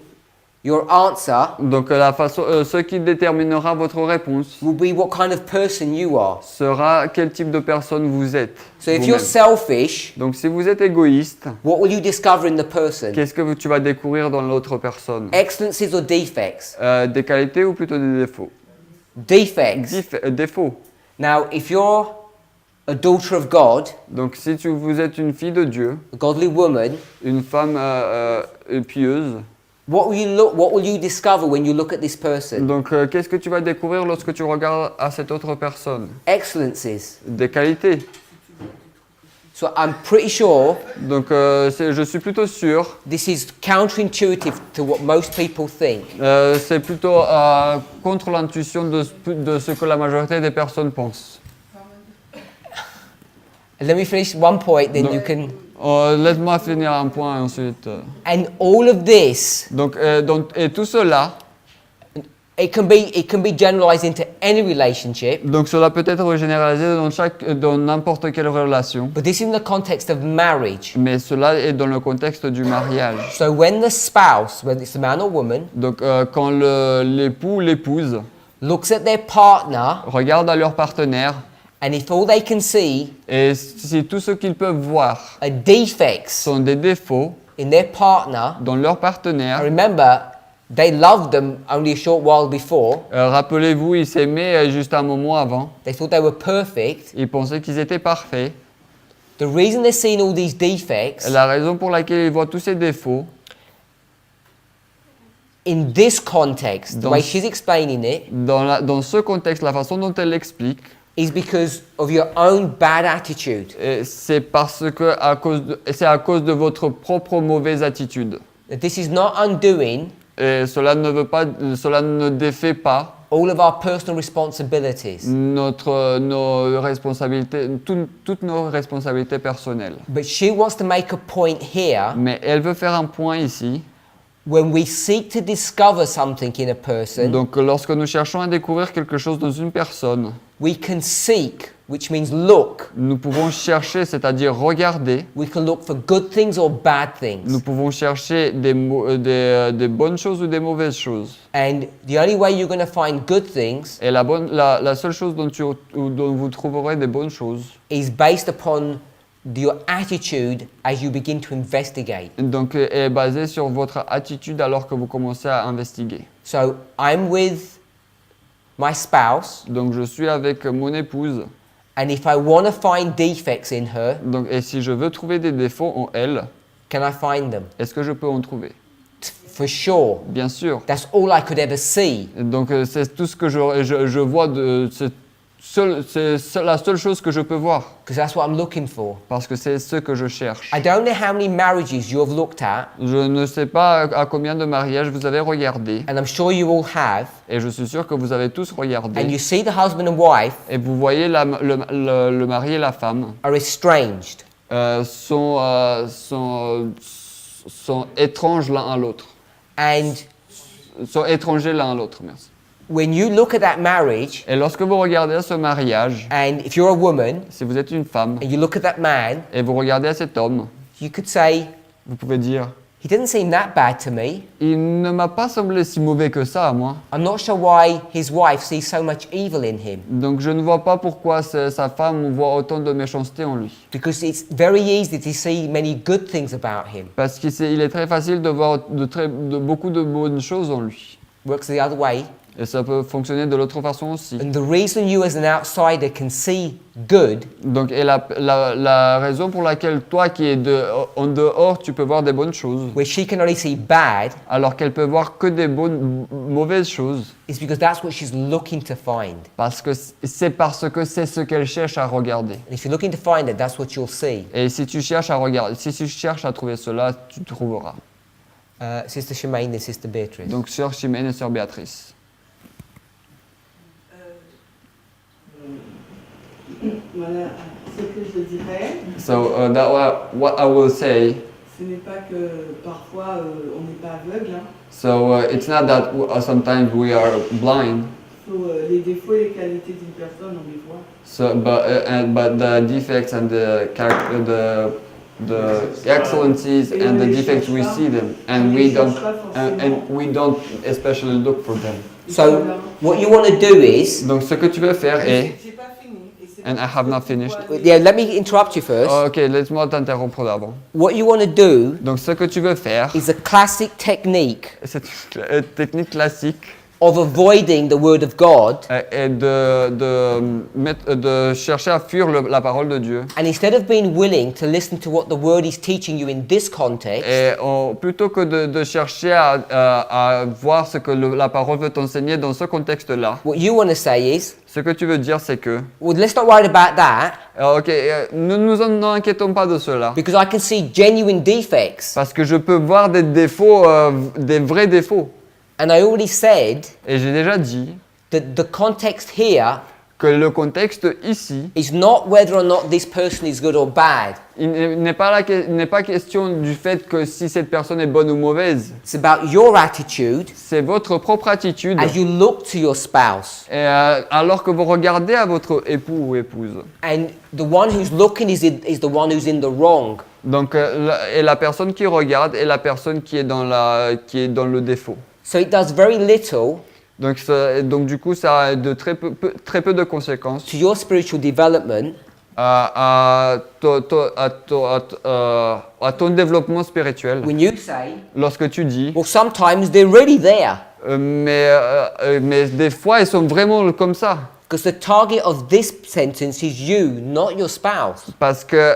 your answer donc ce qui déterminera votre réponse will be what kind of person you are. sera quel type de personne vous êtes. So if vous-même. you're selfish, Donc si vous êtes égoïste, what will you discover in the person? qu'est-ce que tu vas découvrir dans l'autre personne? Excellencies or defects? Des qualités ou plutôt des défauts? Defects. Défauts. Now, if you're a daughter of God, Donc si vous êtes une fille de Dieu, a godly woman, une femme pieuse, what will you discover when you look at this person? donc qu'est-ce que tu vas découvrir lorsque tu regardes à cette autre personne? Excellencies. Des qualités. So I'm pretty sure Donc je suis plutôt sûr, this is counterintuitive to what most people think. c'est plutôt contre l'intuition de ce que la majorité des personnes pensent. Let me finish one point, then Donc- you can. Laisse-moi finir un point ensuite. And all of this, Donc, et tout cela, it can be generalized into any relationship, donc cela peut être généralisé dans n'importe quelle relation, but this is in the context of marriage. mais cela est dans le contexte du mariage. So when the spouse, whether it's a man or woman, Donc quand l'époux ou l'épouse looks at their partner, regarde à leur partenaire, and if all they can see et si tout ce qu'ils peuvent voir are defects sont des défauts in their partner, dans leur and partenaire, remember, they loved them only a short while before, rappelez-vous, ils s'aimaient juste un moment avant, they thought they were perfect. ils pensaient qu'ils étaient parfaits. The reason they're seeing all these defects, La raison pour laquelle ils voient tous ces défauts, in this context, the Dans way ce- she's explaining it, dans ce contexte, la façon dont elle l'explique, is because of your own bad attitude. c'est à cause de votre propre mauvaise attitude. That this is not undoing Et cela ne défait pas all of our personal responsibilities, nos responsabilités, toutes nos responsabilités personnelles. but she wants to make a point here. Mais elle veut faire un point ici. When we seek to discover something in a person, Donc, lorsque nous cherchons à découvrir quelque chose dans une personne, we can seek, which means look. nous pouvons chercher, c'est-à-dire regarder. We can look for good things or bad Nous things. pouvons chercher des bonnes choses ou des mauvaises choses. And the only way you're going to find good things Et la seule chose dont vous trouverez des bonnes choses, is based upon your attitude as you begin to investigate. donc, est basée sur votre attitude alors que vous commencez à investiguer. So I'm with my spouse, Donc, je suis avec mon épouse. and if I want to find defects in her, Donc, et si je veux trouver des défauts en elle, Can I find them? Est-ce que je peux en trouver? For sure. Bien sûr. That's all I could ever see. Donc c'est tout ce que je vois, c'est la seule chose que je peux voir, Because that's what I'm looking for. parce que c'est ce que je cherche. I don't know how many marriages you have looked at, Je ne sais pas à combien de mariages vous avez regardé, and I'm sure you all have, et je suis sûr que vous avez tous and regardé, you see the husband and wife et vous voyez le mari et la femme are estranged. sont étranges l'un à l'autre. And Sont étrangers l'un à l'autre, merci. when you look at that marriage, Et lorsque vous regardez à ce mariage, and if you're a woman, si vous êtes une femme, and you look at that man, et vous regardez à cet homme, you could say, vous pouvez dire, he doesn't seem that bad to me. il ne m'a pas semblé si mauvais que ça à moi. I'm not sure why his wife sees so much evil in him. Donc je ne vois pas pourquoi sa femme voit autant de méchanceté en lui. Because it's very easy to see many good things about him. Parce qu'il est très facile de voir beaucoup de bonnes choses en lui. Works the other way. Et ça peut fonctionner de l'autre façon aussi. And the reason you as an outsider can see good Donc, et la raison pour laquelle toi qui es en dehors, tu peux voir des bonnes choses, where she can only see bad alors qu'elle peut voir que des mauvaises choses, is because that's what she's looking to find. parce que c'est ce qu'elle cherche à regarder. And if you're looking to find it, that's what you'll see. Et si tu cherches à regarder, si tu cherches à trouver cela, tu trouveras. Sister Shemaine and Sister Beatrice. Donc, sœur Chimène et sœur Béatrice. Voilà, ce que je dirais, So what I will say. ce n'est pas que parfois on n'est pas aveugle. Hein. So it's not that sometimes we are blind. Les défauts et les qualités d'une personne, on les voit. So, but the defects and the excellencies and the defects we see them, and we don't especially look for them. So what you want to do is, Donc ce que tu veux faire est, J'ai pas fini. Et c'est and I have not finished. yeah, let me interrupt you first. Ok, laisse-moi t'interrompre d'abord. What you want to do Donc ce que tu veux faire, is a classic technique c'est une technique classique of avoiding the word of God, est de chercher à fuir la parole de Dieu. and instead of being willing to listen to what the word is teaching you in this context, Et plutôt que de chercher à voir ce que la parole veut t'enseigner dans ce contexte-là, what you want to say is, ce que tu veux dire, c'est que, well, let's not worry about that, ne nous en inquiétons pas de cela, because I can see genuine defects. parce que je peux voir des défauts, des vrais défauts. And I already said Et j'ai déjà dit that the context here que le contexte ici, is not whether or not this person is good or bad. il n'est pas question du fait que si cette personne est bonne ou mauvaise. It's about your attitude C'est votre propre attitude. as you look to your spouse. Et, alors que vous regardez à votre époux ou épouse. And the one who's looking is the one who's in the wrong. Donc, et la personne qui regarde est la personne qui est dans le défaut. So it does very little Donc du coup, ça a de très peu de conséquences to your spiritual development à ton développement spirituel. when you say, Lorsque tu dis, well, sometimes they're really there. mais des fois, ils sont vraiment comme ça. Because the target of this sentence is you, not your spouse. Parce que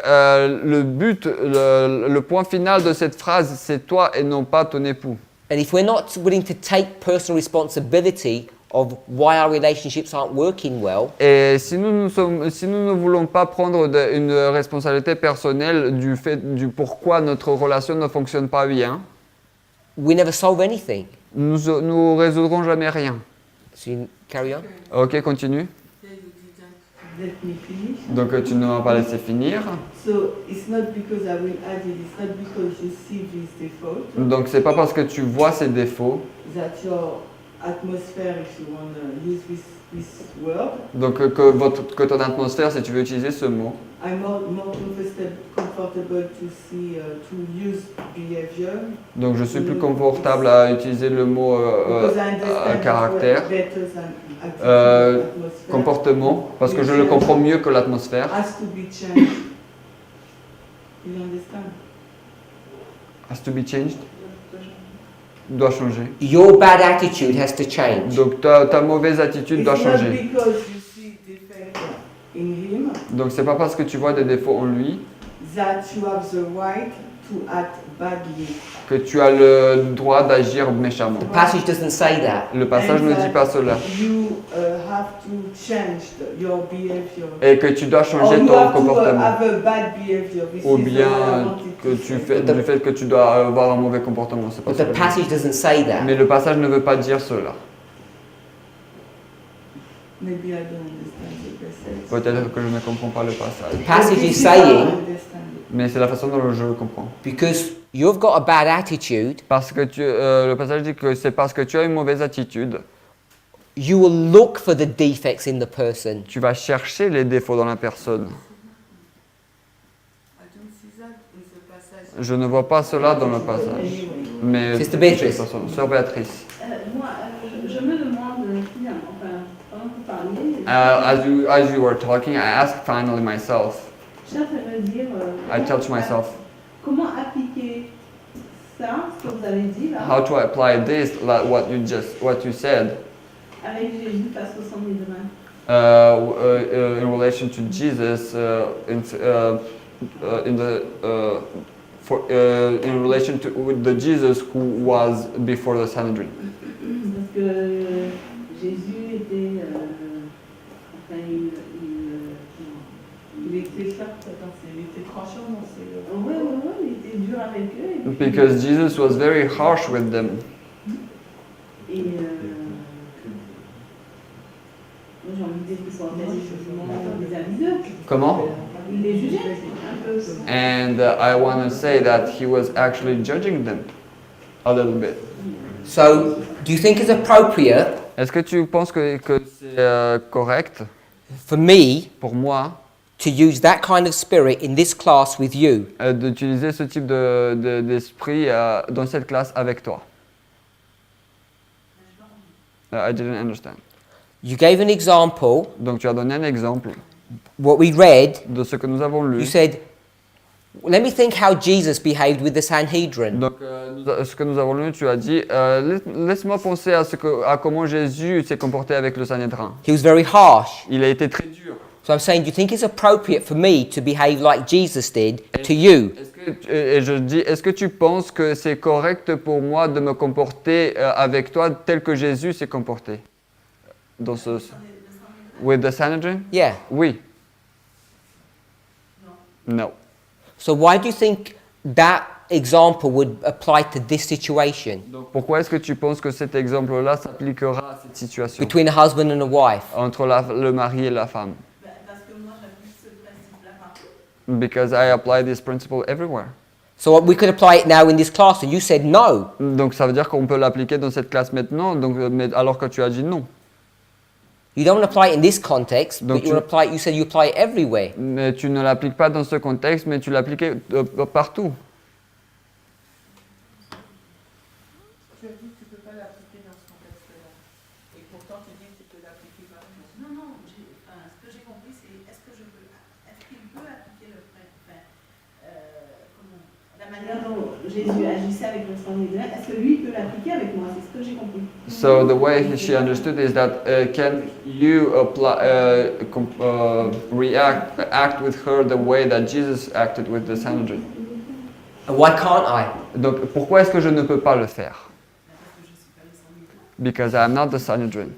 le but, le point final de cette phrase, c'est toi et non pas ton époux. And if we're not willing to take personal responsibility of why our relationships aren't working well, Et si nous ne voulons pas prendre une responsabilité personnelle du pourquoi notre relation ne fonctionne pas bien, we never solve anything. nous résoudrons jamais rien. So you carry on. Ok, continue. Let me finish. Donc tu ne m'as pas laissé finir. So it's not because I will add it, it's not because you see this default Donc c'est pas parce que tu vois ces défauts, that your atmosphere, if you want to use this word, donc que ton atmosphère, si tu veux utiliser ce mot, I'm more comfortable to see to use behavior. donc je suis plus confortable à utiliser le mot Because I understand caractère, it better than atmosphere. comportement, parce que je le comprends mieux que l'atmosphère. Has to be changed. You understand? Has to be changed. Doit changer. Your bad attitude has to change. Donc ta mauvaise attitude doit It's not changer. because you see defect in him Donc c'est pas parce que tu vois des défauts en lui that you have the right to act badly. que tu as le droit d'agir méchamment. The passage doesn't say that. Le passage ne dit pas cela. You have to change your behavior. Et que tu dois Or changer you ton have to comportement. have a bad behavior. This Ou is bien what I wanted que to tu say. fais du fait que tu dois avoir un mauvais comportement. C'est pas But the ça. passage doesn't say that. Mais le passage ne veut pas dire cela. Maybe I don't understand the passage. Peut-être que je ne comprends pas le passage. The passage This is is how I saying, understand it. Mais c'est la façon dont je le comprends. because you've got a bad attitude, Parce que le passage dit que c'est parce que tu as une mauvaise attitude, you will look for the defects in the person. tu vas chercher les défauts dans la personne. I don't see that in the passage. Je ne vois pas cela dans le passage. Mais Sister Beatrice. Sœur Béatrice. Moi, je me demande, finalement, enfin, pendant que vous parliez, As you were talking, I asked finally myself. je suis en train de me dire I tell to myself, comment appliquer ça, ce que vous avez dit là, how to apply this, like what you said, avec Jésus face au sang des reins. in relation to Jesus, in relation to with the Jesus who was before the Sanhedrin. Parce que Jésus était, enfin, Il était sharp, il était tranchant dans ses... ouais, il était dur avec eux. Et puis, Because Jesus was very harsh with them. et moi j'ai envie de dire qu'ils sont en vis-à-vis d'eux. Comment? Il les jugeait un peu. And I want to say that he was actually judging them a little bit. So, do you think it's appropriate Est-ce que tu penses que c'est correct for me pour moi to use that kind of spirit in this class with you? d'utiliser ce type d'esprit dans cette classe avec toi? I didn't understand. You gave an example, Donc tu as donné un exemple what we read, de ce que nous avons lu. you said, let me think how Jesus behaved with the Sanhedrin. Donc ce que nous avons lu, tu as dit, laisse-moi penser à comment Jésus s'est comporté avec le Sanhédrin. He was very harsh. Il a été très dur. So I'm saying, do you think it's appropriate for me to behave like Jesus did to you? Et je dis, est-ce que tu penses que c'est correct pour moi de me comporter avec toi tel que Jésus s'est comporté dans ce... With the Sanhedrin? Yeah. Oui. No. So why do you think that example would apply to this situation Donc pourquoi est-ce que tu penses que cet exemple-là s'appliquera à cette situation between a husband and a wife? entre le mari et la femme? Parce que moi, j'applique ce principe-là partout. Because I apply this principle everywhere. So we could apply it now in this class, and you said no. Donc ça veut dire qu'on peut l'appliquer dans cette classe maintenant, donc, mais alors que tu as dit non. You don't apply it in this context, Donc but you said you apply it everywhere. Mais tu ne l'appliques pas dans ce contexte, mais tu l'appliques partout. Tu as dit que tu ne peux pas l'appliquer dans ce contexte-là. Et pourtant, tu dis que tu peux l'appliquer partout. Non, ce que j'ai compris, c'est est-ce qu'il peut appliquer la manière dont Jésus agissait avec le sang des reins, est-ce que lui peut l'appliquer avec moi? C'est ce que j'ai compris. So the way she understood is that can you act with her the way that Jesus acted with the Sanhedrin? And why can't I? Donc pourquoi est-ce que je ne peux pas le faire? Because I am not the Sanhedrin.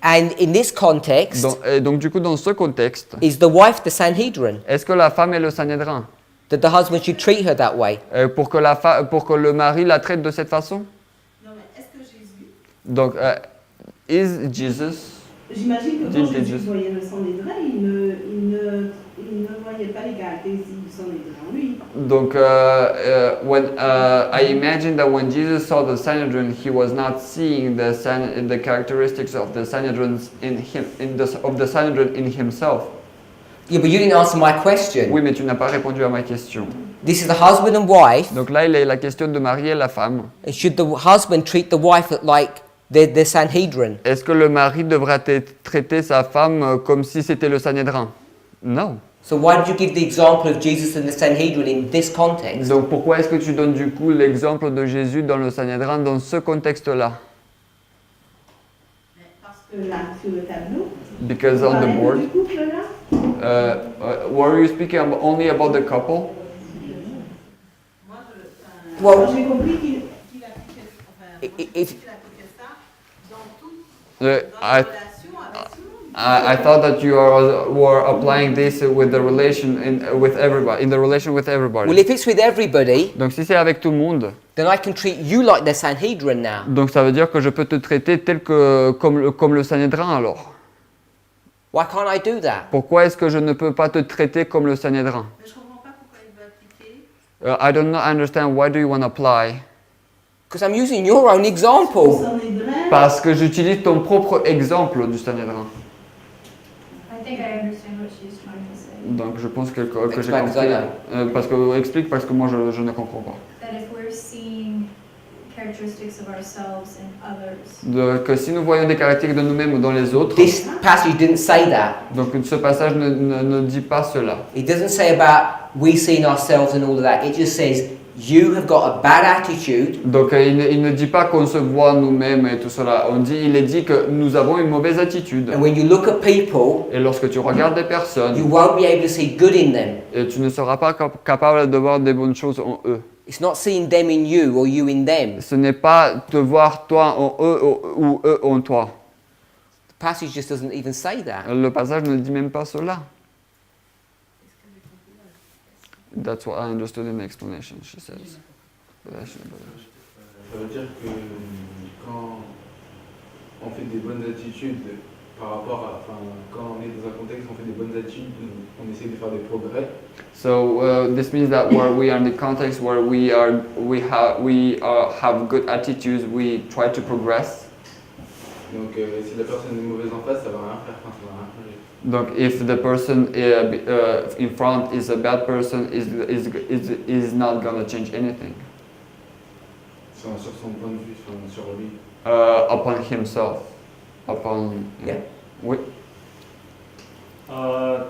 And in this context, Donc du coup dans ce contexte, is the wife the Sanhedrin? est-ce que la femme est le Sanhédrin? That the husband should treat her that way? Pour que le mari la traite de cette façon? Non, mais est-ce que Jésus... Donc is Jesus? J'imagine que Did quand Jésus Jesus- voyait le sang des reins, il ne voyait pas les caractéristiques du sang des reins en lui. Donc, I imagine that when Jesus saw the Sanhedrin, he was not seeing the characteristics of the Sanhedrin of the Sanhedrin in himself. Yeah, but you didn't answer my question. Oui, mais tu n'as pas répondu à ma question. This is the husband and wife. Donc là, il est la question de marier la femme. And should the husband treat the wife like the Sanhedrin? Est-ce que le mari devra traiter sa femme comme si c'était le Sanhédrin? Non. So why did you give the example of Jesus and the Sanhedrin in this context? Donc pourquoi est-ce que tu donnes du coup l'exemple de Jésus dans le Sanhédrin dans ce contexte-là? Parce que là, sur le tableau, Because on on the parlait board. du couple là. Were you speaking only about the couple? Well, Alors, j'ai compris qu'il appliquait, if, qu'il appliquait ça dans toute I, relation avec tout le monde. I thought that you were applying this with the relation with everybody, in the relation with everybody. well, if it's with everybody, Donc si c'est avec tout le monde, then I can treat you like the Sanhedrin now. donc ça veut dire que je peux te traiter tel que comme le Sanhédrin alors. Why can't I do that? Pourquoi est-ce que je ne peux pas te traiter comme le Sanhédrin? Mais je comprends pas pourquoi il veut appliquer. I don't understand, why do you want to apply? Because I'm using your own example. Son Hébreu, Parce que j'utilise ton propre exemple du Sanhédrin. I think I understand what she's trying to say. Donc je pense que j'ai Explain, compris. Zana. Explique parce que moi je ne comprends pas. That if we're seeing characteristics of ourselves in others, Que si nous voyons des caractéristiques de nous-mêmes dans les autres, This passage didn't say that. donc ce passage ne dit pas cela. It doesn't say about we seeing ourselves and all of that. It just says you have got a bad attitude. Donc il ne dit pas qu'on se voit nous-mêmes et tout cela. Il est dit que nous avons une mauvaise attitude. And when you look at people, Et lorsque tu regardes des personnes, you won't be able to see good in them. et tu ne seras pas capable de voir des bonnes choses en eux. It's not seeing them in you or you in them. Ce n'est pas te voir toi en eux ou eux en toi. The passage just doesn't even say that. Le passage ne dit même pas cela. That's what I understood in the explanation, she says. Ça veut dire que quand on fait des bonnes attitudes par rapport à, enfin, quand on est dans un contexte, on fait des bonnes attitudes, on essaie de faire des progrès. So this means that where we are in the context where we have good attitudes, we try to progress. Donc si la personne est mauvaise en face, ça va rien faire, enfin, ça va rien changer. Donc if the person in front is a bad person, is not gonna change anything. Sur son point de vue, sur lui. Upon himself, upon Yeah. Oui. I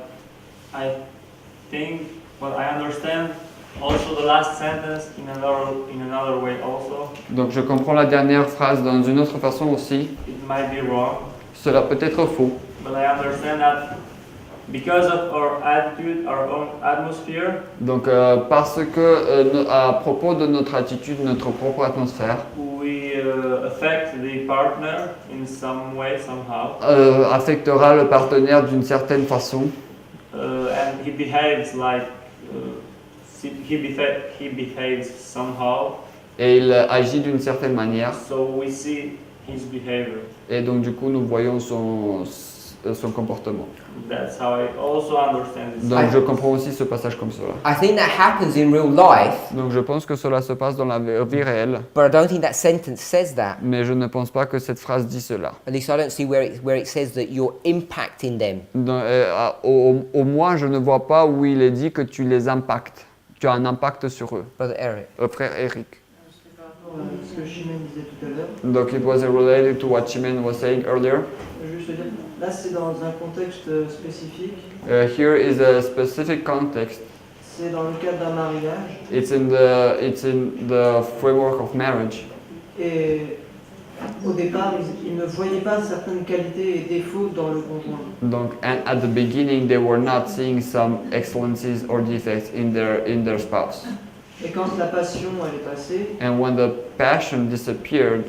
think, well, I understand also the last sentence in another way also. Donc je comprends la dernière phrase dans une autre façon aussi. It might be wrong, Cela peut être faux. but I understand that because of our attitude, our own atmosphere, Donc parce que à propos de notre attitude, notre propre atmosphère, we affect the partner in some way, somehow, affectera le partenaire d'une certaine façon. and he behaves like he behaves somehow. Et il agit d'une certaine manière. So we see his behavior. Et donc du coup nous voyons son comportement. That's how I also understand this. Donc je comprends aussi ce passage comme cela. I think that happens in real life, Donc je pense que cela se passe dans la vie réelle, but I don't think that sentence says that. mais je ne pense pas que cette phrase dit cela. At least I don't see where it says that you're impacting them. Au moins je ne vois pas où il est dit que tu les impactes. Tu as un impact sur eux. Brother Eric. Frère Eric. C'est par rapport à ce que Chimène disait tout à l'heure. Donc it was related to what Chimène was saying earlier. Juste dire, là c'est dans un contexte spécifique. Here is a specific context. C'est dans le cadre d'un mariage. It's in the framework of marriage. Et au départ, ils ne voyaient pas certaines qualités et défauts dans le conjoint. Donc, and at the beginning, they were not seeing some excellencies or defects in their spouse. Et quand la passion elle est passée, And when the passion disappeared,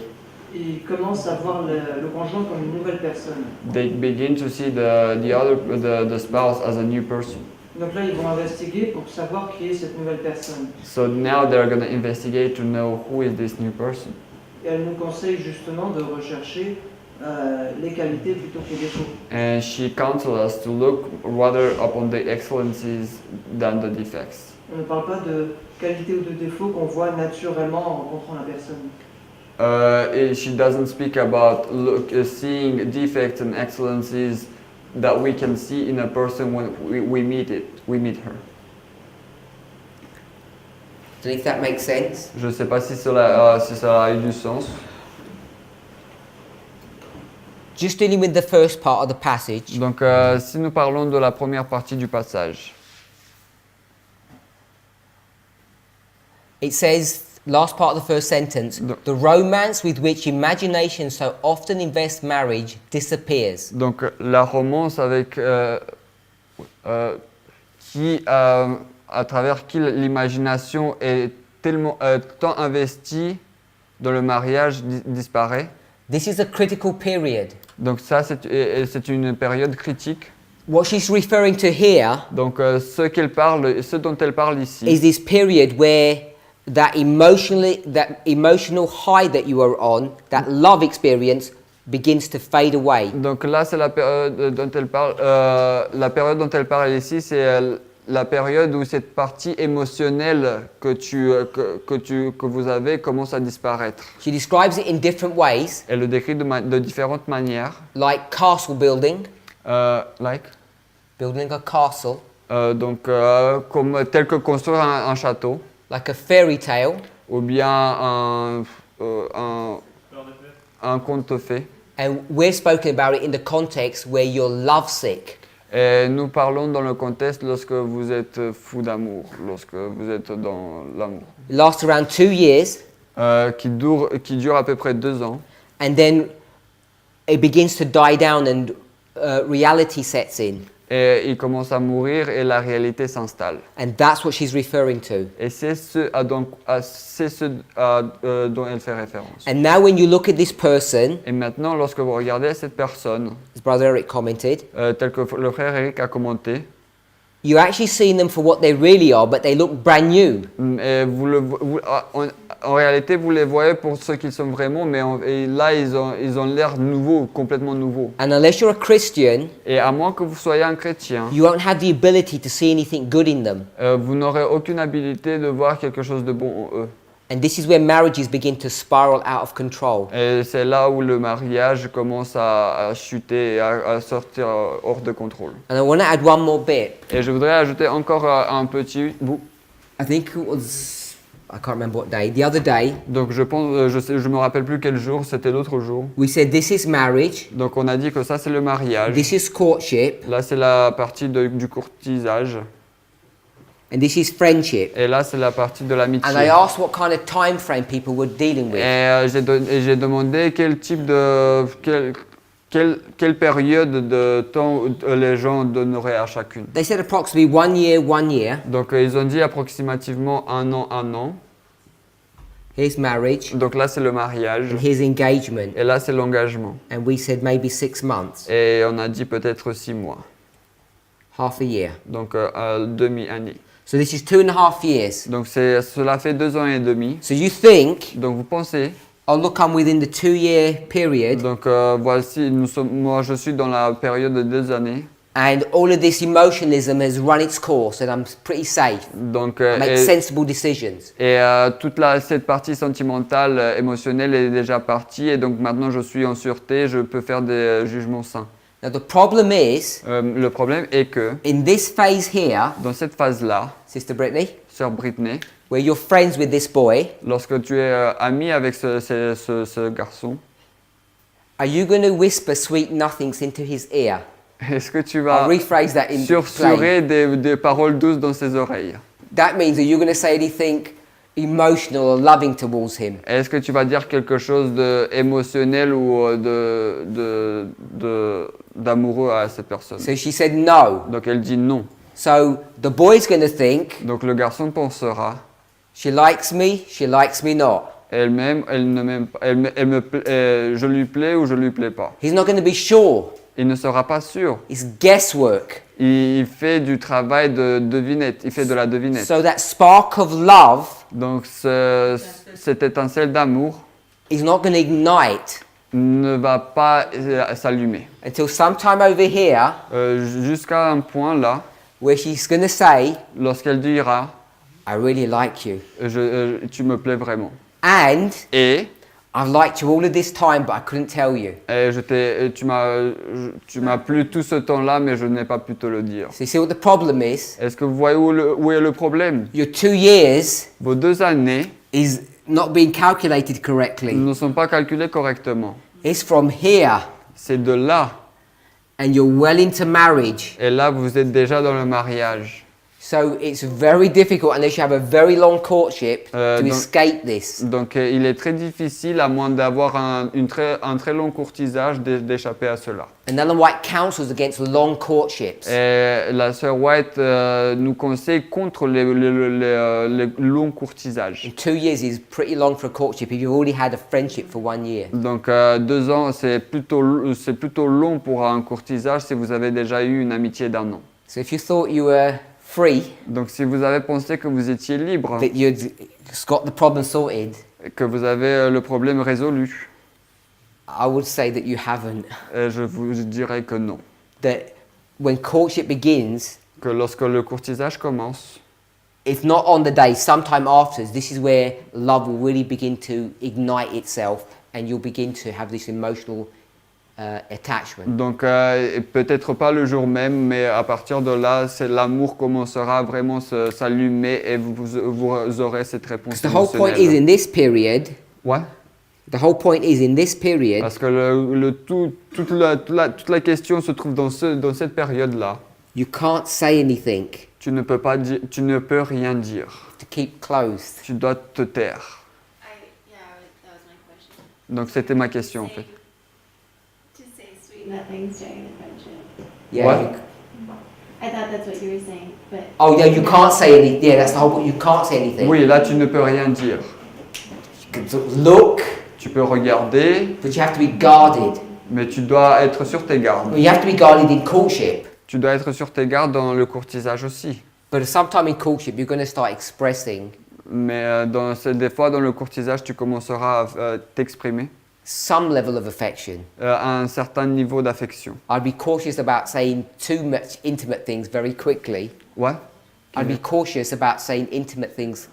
ils commencent à voir le conjoint comme une nouvelle personne. they begin to see the spouse as a new person. Donc là, ils vont investiguer pour savoir qui est cette nouvelle personne. So now they're going to investigate to know who is this new person. Et elle nous conseille justement de rechercher les qualités plutôt que les défauts. And she counsels us to look rather upon the excellencies than the defects. On ne parle pas de qualités ou de défauts qu'on voit naturellement en rencontrant la personne. She doesn't speak about seeing defects and excellencies that we can see in a person when we meet her. So if that makes sense. Je ne sais pas si cela a eu du sens. Just dealing with the first part of the passage. Donc, si nous parlons de la première partie du passage, It says, last part of the first sentence, the romance with which imagination so often invests marriage disappears. donc la romance avec à travers qui l'imagination est temps investi dans le mariage disparaît. This is a critical period. Donc ça, c'est une période critique. What she's referring to here Donc ce dont elle parle ici, is this period where that emotional high that you are on, that love experience, begins to fade away. donc là, c'est la période dont elle parle. La période dont elle parle ici, c'est la période où cette partie émotionnelle que vous avez commence à disparaître. She describes it in different ways, Elle le décrit de différentes manières. like castle building, Building a castle, tel que construire un château, like a fairy tale, ou bien un conte de fées. and we're spoken about it in the context where you're lovesick. Et nous parlons dans le contexte lorsque vous êtes fou d'amour, lorsque vous êtes dans l'amour. It lasts around 2 years, Qui dure à peu près 2 ans. and then it begins to die down and reality sets in. Et il commence à mourir et la réalité s'installe. And that's what she's referring to. Et c'est ce dont elle fait référence. And now when you look at this person, Et maintenant, lorsque vous regardez cette personne, as Brother Eric commented, tel que le frère Eric a commenté, you're actually seeing them for what they really are, but they look brand new. et en réalité, vous les voyez pour ce qu'ils sont vraiment, mais là, ils ont l'air nouveaux, complètement nouveaux. And unless you're a Christian, Et à moins que vous soyez un chrétien, you won't have the ability to see anything good in them. vous n'aurez aucune habilité de voir quelque chose de bon en eux. And this is where marriages begin to spiral out of control. Et c'est là où le mariage commence à chuter, à sortir hors de contrôle. And I want to add one more bit. Et je voudrais ajouter encore un petit bout. I think it was, I can't remember what day, the other day, Donc je me rappelle plus quel jour, c'était l'autre jour. we said this is marriage, Donc on a dit que ça c'est le mariage. this is courtship, Là c'est la partie du courtisage. and this is friendship. Et là c'est la partie de l'amitié. And I asked what kind of time frame people were dealing with. Et j'ai demandé quel type quelle période de temps les gens donneraient à chacune. They said approximately 1 year, 1 year. Donc ils ont dit approximativement 1 an, 1 an. Here's marriage, Donc là c'est le mariage. and here's engagement. Et là c'est l'engagement. And we said maybe 6 months, Et on a dit peut-être 6 mois. half a year. Donc demi-année. So this is 2.5 years. Donc cela fait 2 ans et demi. So you think, Donc vous pensez, oh look, I'm within the 2-year period, donc voici, moi je suis dans la période de 2 années. and all of this emotionalism has run its course, and I'm pretty safe. Donc, I make sensible decisions. et toute cette partie sentimentale, émotionnelle est déjà partie, et donc maintenant je suis en sûreté, je peux faire des jugements sains. Now the problem is, Le problème est que in this phase here, dans cette phase-là, Sister Brittany, sœur Britney, where you're friends with this boy, lorsque tu es ami avec ce garçon, are you going to whisper sweet nothings into his ear? est-ce que tu I'll vas rephrase that in plain. susurrer des paroles douces dans ses oreilles? That means, are you going to say anything emotional or loving towards him? Est-ce que tu vas dire quelque chose d'émotionnel ou d'amoureux à cette personne? So she said no. Donc elle dit non. So the boy's going to think, Donc le garçon pensera, she likes me not. elle m'aime, elle ne m'aime pas, je lui plais ou je lui plais pas. He's not going to be sure. Il ne sera pas sûr. It's guesswork. Il fait du travail de devinette, il fait de la devinette. So that spark of love Donc cette étincelle d'amour is not going to ignite ne va pas s'allumer. until sometime over here Jusqu'à un point là, where she's going to say, lorsqu'elle dira, I really like you. tu me plais vraiment. And Et I've liked you all of this time, but I couldn't tell you. tu m'as plu tout ce temps-là, mais je n'ai pas pu te le dire. So you see what the problem is? Est-ce que vous voyez où est le problème? Your 2 years Vos 2 années is not being calculated correctly. ne sont pas calculées correctement. It's from here, C'est de là. and you're well into marriage. Et là, vous êtes déjà dans le mariage. So it's very difficult unless you have a very long courtship to donc- escape this. Donc il est très difficile, à moins d'avoir un très long courtisage, d'échapper à cela. And Ellen White counsels against long courtships. Et la sœur White nous conseille contre les longs courtisages. And 2 years is pretty long for a courtship if you've already had a friendship for 1 year. Donc 2 ans, c'est plutôt long pour un courtisage si vous avez déjà eu une amitié d'1 an. So if you thought you were free, Donc si vous avez pensé que vous étiez libre, that you'd got the problem sorted, que vous avez le problème résolu, I would say that you haven't. je vous dirais que non. That when courtship begins, Que lorsque le courtisage commence, if not on the day, sometime afterwards, this is where love will really begin to ignite itself and you'll begin to have this emotional attachment. donc peut-être pas le jour même, mais à partir de là, l'amour commencera vraiment à s'allumer et vous aurez cette réponse The whole point is émotionnelle. in this period, Ouais. the whole point is in this period, Parce que toute la question se trouve dans cette période-là. you can't say anything Tu ne peux rien dire. to keep closed. Tu dois te taire. That was my question. Donc c'était ma question en fait. To say sweet nothings during the friendship. Yeah. What? you- I thought that's what you were saying, but. oh yeah, you can't say anything. Yeah, that's the whole point. You can't say anything. Oui, là tu ne peux rien dire. You can sort of look, Tu peux regarder, but you have to be guarded. mais tu dois être sur tes gardes. Well, you have to be guarded in courtship. Tu dois être sur tes gardes dans le courtisage aussi. But sometime in courtship, you're going to start expressing Mais des fois dans le courtisage, tu commenceras à t'exprimer some level of affection. à un certain niveau d'affection. I'd be cautious about saying too much intimate things very quickly. Ouais. I'd be cautious about saying intimate things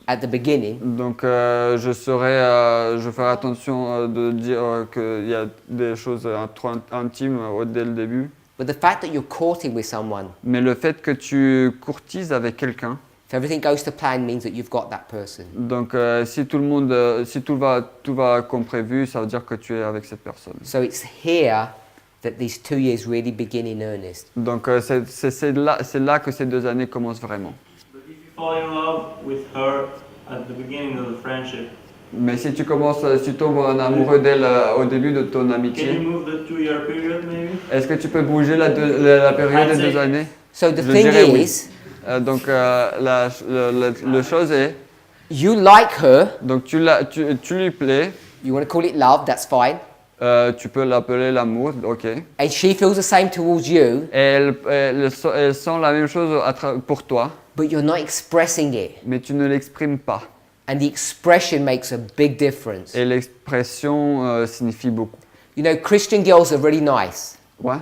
at the beginning. Donc je ferai attention de dire qu'il y a des choses trop intimes dès le début. But the fact that you're courting with someone, Mais le fait que tu courtises avec quelqu'un, if everything goes to plan, means that you've got that person. donc si tout va comme prévu, ça veut dire que tu es avec cette personne. So it's here that these 2 years really begin in earnest. Donc c'est là que ces 2 années commencent vraiment. But if you fall in love with her at the beginning of the friendship, Mais si tu tombes en amoureux d'elle au début de ton can you amitié, move the 2-year period maybe? est-ce que tu peux bouger la période des 2 années? So the Je thing dirais oui. is, Donc la chose est, you like her, donc tu lui plais, you want to call it love, that's fine. tu peux l'appeler l'amour, ok. And she feels the same towards you, Et elle sent la même chose pour toi, but you're not expressing it. mais tu ne l'exprimes pas. And the expression makes a big difference. Et l'expression signifie beaucoup. You know, Christian girls are really nice. Ouais.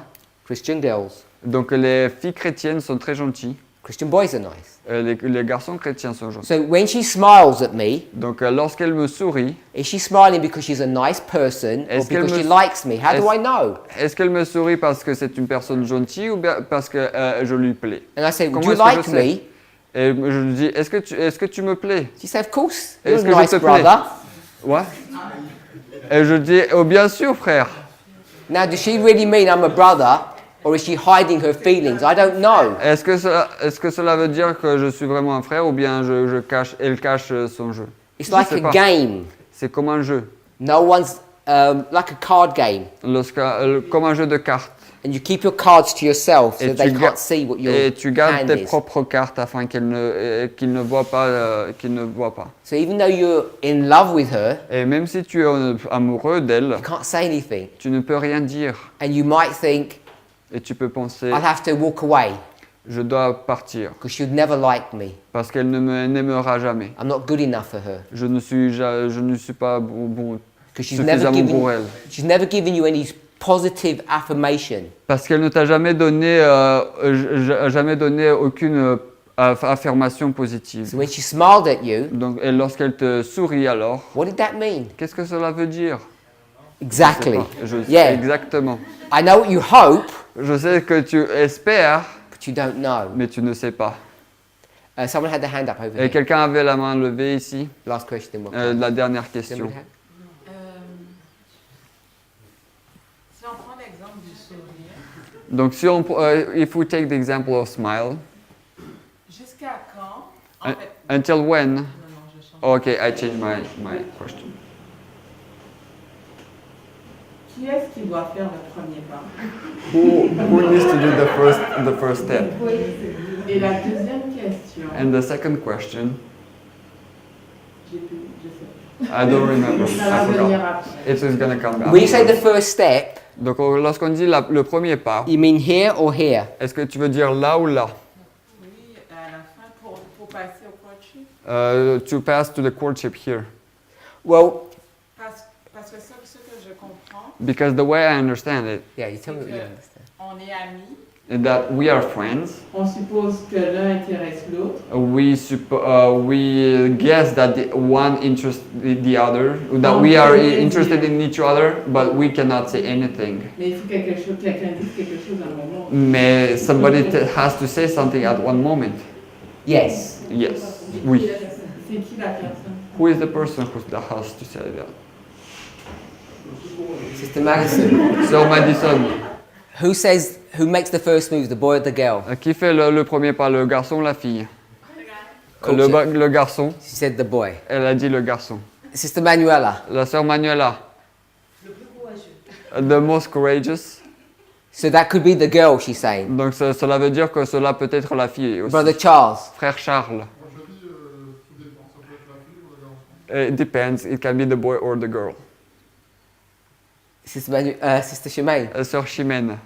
Christian girls. Donc les filles chrétiennes sont très gentilles. Christian boys are nice. Les garçons chrétiens sont gentils. So when she smiles at me, Donc lorsqu'elle me sourit, is she smiling because she's a nice person or Est-ce qu'elle because me- she likes me? How do est-ce- I know? est-ce qu'elle me sourit parce que c'est une personne gentille ou bien parce que je lui plais? And I say, would Comment you est-ce que like je sais? me? Et je lui dis, est-ce que tu me plais? She said, of course. You're Est-ce a que je nice te plais? brother. Ouais. Et je dis, oh bien sûr frère. Now, does she really mean I'm a brother or is she hiding her feelings? I don't know. Est-ce que cela veut dire que je suis vraiment un frère ou bien elle cache son jeu? It's Je like sais a pas. game. C'est comme un jeu. No one's like a card game. Comme un jeu de cartes. And you keep your cards to yourself so Et they tu can't see what your Et tu gardes hand tes is. propres cartes afin qu'ils ne voient pas. So even though you're in love with her, Et même si tu es amoureux d'elle, you can't say anything. tu ne peux rien dire. And you might think, Et tu peux penser, I'll have to walk away je dois partir because she'd never like me. parce qu'elle n'aimera jamais. I'm not good enough for her. Je ne suis pas bon Because she's never suffisamment pour given, elle. she's never given you any positive affirmation. Parce qu'elle ne t'a jamais donné aucune affirmation positive. So when she smiled at you, Donc, et lorsqu'elle te sourit alors, what did that mean? qu'est-ce que cela veut dire? Exactly. Je sais Yeah. exactement. I know what you hope, Je sais que tu espères, but you don't know. mais tu ne sais pas. Someone had their hand up over Et here. quelqu'un avait la main levée ici. Last question. Then La dernière question. Somebody had- Si on prend l'exemple du sourire, Donc, if we take the example of smile, je En fait, Until when? non, je change. Okay, I change my question. Qui est-ce qui doit faire le premier pas? Who needs to do the first step? Et la deuxième question, And the second question, je sais I don't remember. pas. Ça va I venir forgot. après. It's gonna come back. When you say the first step, Donc lorsqu'on dit le premier pas, you mean here or here? est-ce que tu veux dire là ou là? Oui, à la fin, pour passer au coaching. To pass to the courtship here. Well, Parce que ce que je comprends, Because the way I understand it, yeah, you tell me what you Yeah. understand. on est amis, is that we are friends. On suppose que l'un intéresse l'autre. We guess that the one interests the other, that we are interested in each other, but we cannot say anything. Mais il faut que quelqu'un dise quelque chose à un moment. Mais somebody has to say something at one moment. Yes. Yes, oui. C'est qui la personne? Who is the person that has to say that? Sister Madison. Sœur Madison. Who makes the first move, the boy or the girl? Qui fait le premier pas, le garçon ou la fille? Cool. Le garçon. She said the boy. Elle a dit le garçon. Sister Manuela. La sœur Manuela. The most courageous. So that could be the girl, she's saying. Donc cela veut dire que cela peut être la fille aussi. Brother Charles. Frère Charles. It depends. It can be the boy or the girl. Sister Shemaine. Sœur Chimène.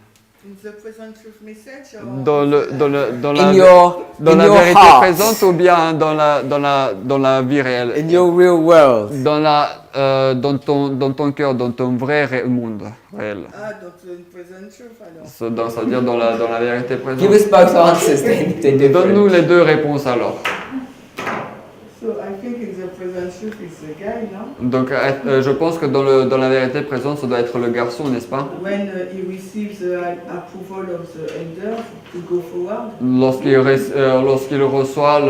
In the present truth message or Dans In your la vérité heart. présente ou bien dans la vie réelle. In your real world. Dans ton cœur, dans ton vrai monde réel. dans the present truth alors. C'est-à-dire dans la vérité Give présente. us both answers then. if they're different. Donne-nous les deux réponses alors. So I think in the present truth it's the guy, no? Donc je pense que dans la vérité présente, ça doit être le garçon, n'est-ce pas? When he receives the approval of the elder to go forward. Lorsqu'il reçoit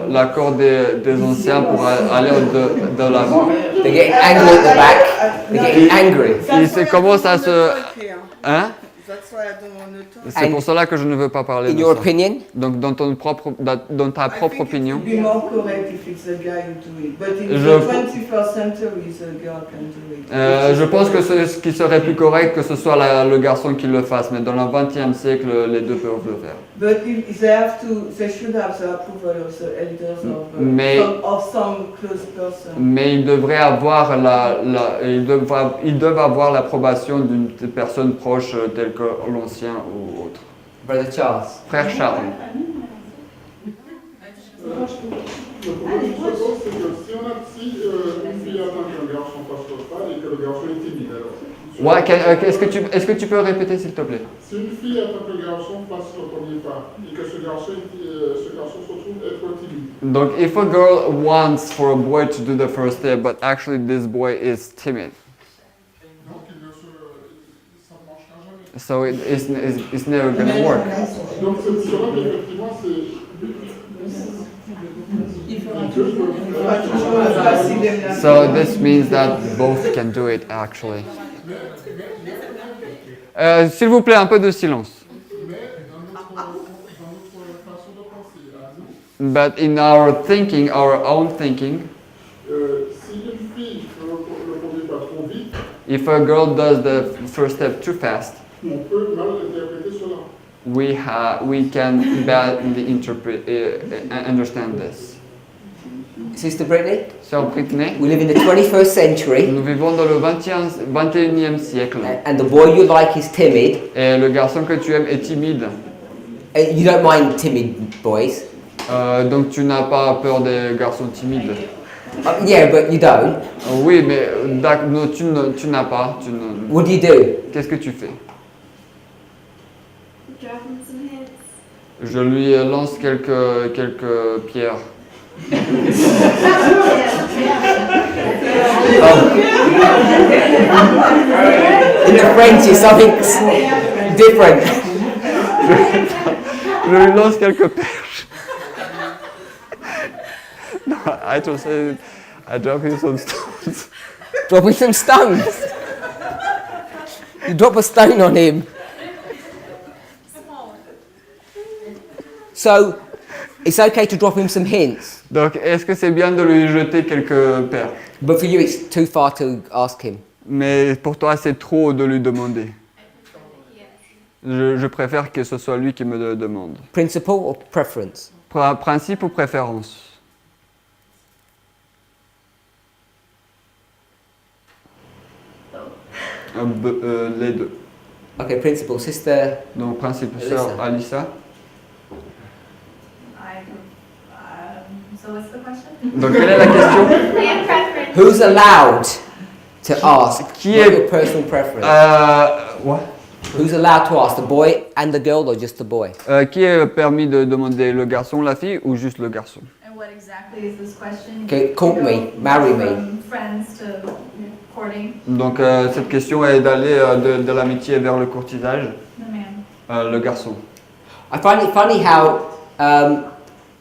l'accord des anciens pour aller de l'avant. They're getting angry at the back. They're getting angry. Il commence à se... Hein? That's why I don't want to talk. C'est pour cela que je ne veux pas parler In de your ça. opinion? Donc dans ta propre opinion, It would be more correct if it's a guy who do it. But in Je- the 21st century, the girl can do it. je pense que ce qui serait plus correct que ce soit le garçon qui le fasse, mais dans le XXe siècle, les deux peuvent le faire. But if they should have the approval of the elders Mais- of some close person. Mais ils devraient avoir ils doivent avoir l'approbation d'une personne proche telle que l'ancien ou autre. Brother Charles. Frère Charles. Le problème du second, c'est que si une fille attend qu'un garçon fasse le pas et que le garçon est timide, alors. Ouais, est-ce que tu peux répéter s'il te plaît? Si une fille attend que le garçon fasse le premier pas et que ce garçon se trouve être timide. Donc, if a girl wants for a boy to do the first step, but actually this boy is timid, Donc ça ne marchera jamais. so it's never gonna work. Donc cela, effectivement, c'est. So this means that both can do it actually. S'il vous plaît, un peu de silence. Mais dans notre façon de penser, à nous, But in our thinking, our own thinking, si une fille fait le premier pas trop vite, if a girl does the first step too fast, on peut mal interpréter cela. we can badly understand this. Sister Brittany? Sœur Brittany, We live in the 21st century. nous vivons dans le 21e siècle. And the boy you like is timid. Et le garçon que tu aimes est timide. You don't mind timid boys. Donc tu n'as pas peur des garçons timides. Yeah, but you don't. Oui, mais non, tu n'as pas. What do you do? Qu'est-ce que tu fais? Drop him some hints. Je lui lance quelques pierres. In the French, it's something different. Je lui lance quelques perches. No, I just said I drop him some stones. Dropping some stones. You drop a stone on him. So, It's okay to drop him some hints, Donc, est-ce que c'est bien de lui jeter quelques perches? but for you it's too far to ask him. Mais pour toi, c'est trop de lui demander. Yes. Je préfère que ce soit lui qui me le demande. Principle or preference? Principe ou préférence? Les deux. Okay, principle. Sister, Donc, principe, Alyssa. sœur Alissa. So what's the question? Donc, quelle est la question? We have preference. who's allowed to ask? qui Not est- your personal preference. What? Who's allowed to ask, the boy and the girl, or just the boy? Qui est permis de demander, le garçon, la fille ou juste le garçon? And what exactly is this question? Okay, court me, marry me. From friends to courting Donc, cette question est d'aller de l'amitié vers le courtisage, the man. le garçon. I find it funny how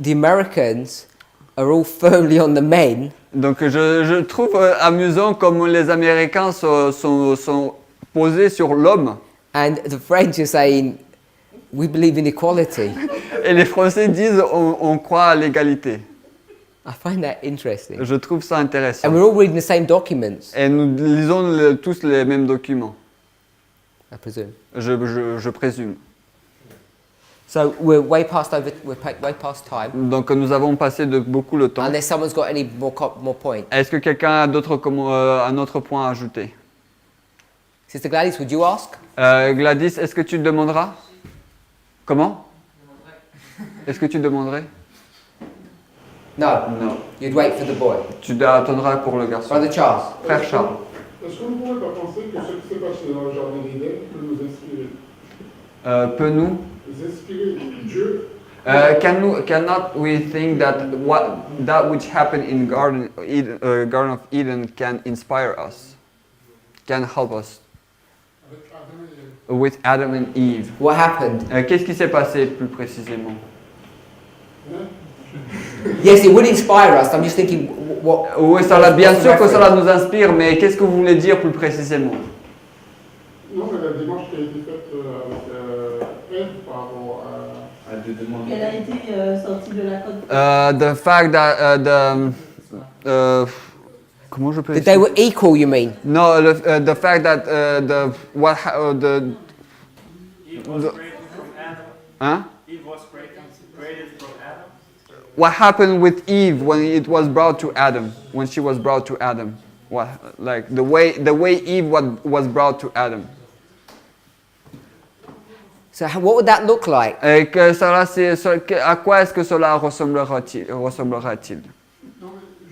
the Americans are all firmly on the men, Donc, je trouve amusant comme les Américains sont posés sur l'homme and the French are saying, we believe in equality. et les Français disent on croit à l'égalité. I find that interesting. Je trouve ça intéressant. And we're all reading the same documents, Et nous lisons tous les mêmes documents, I presume. je présume. So we're way past time. Donc nous avons passé de beaucoup le temps. Unless someone's got any more points. Est-ce que quelqu'un a un autre point à ajouter? Sister Gladys, would you ask? Gladys, est-ce que tu demanderas? Comment? Est-ce que tu demanderais? No. Non. You'd wait for the boy. Tu attendras pour le garçon. Brother Charles. Frère Charles. Est-ce qu'on ne pourrait pas penser que ce qui s'est passé dans le jardin d'Éden peut nous inspirer? Peut nous? Inspirer Dieu. Cannot we think that that which happened in Garden of Eden can inspire us, can help us with Adam and Eve? What happened? Qu'est-ce qui s'est passé plus précisément? Yes, it would inspire us. I'm just thinking what. Oui, bien sûr que cela nous inspire, mais qu'est-ce que vous voulez dire plus précisément? Non, mais la démarche qui a été faite avec Ève par rapport à de demander. Elle a été sortie de la côte. The fact that comment je peux That they were equal, you mean? No, the fact that Eve was created from Adam. Hein? Eve was created from Adam. What happened with Eve when it was brought to Adam? When she was brought to Adam? What, like the way Eve was brought to Adam? So what would that look like? Et que cela, à quoi est-ce que cela ressemblera-t-il? Non, mais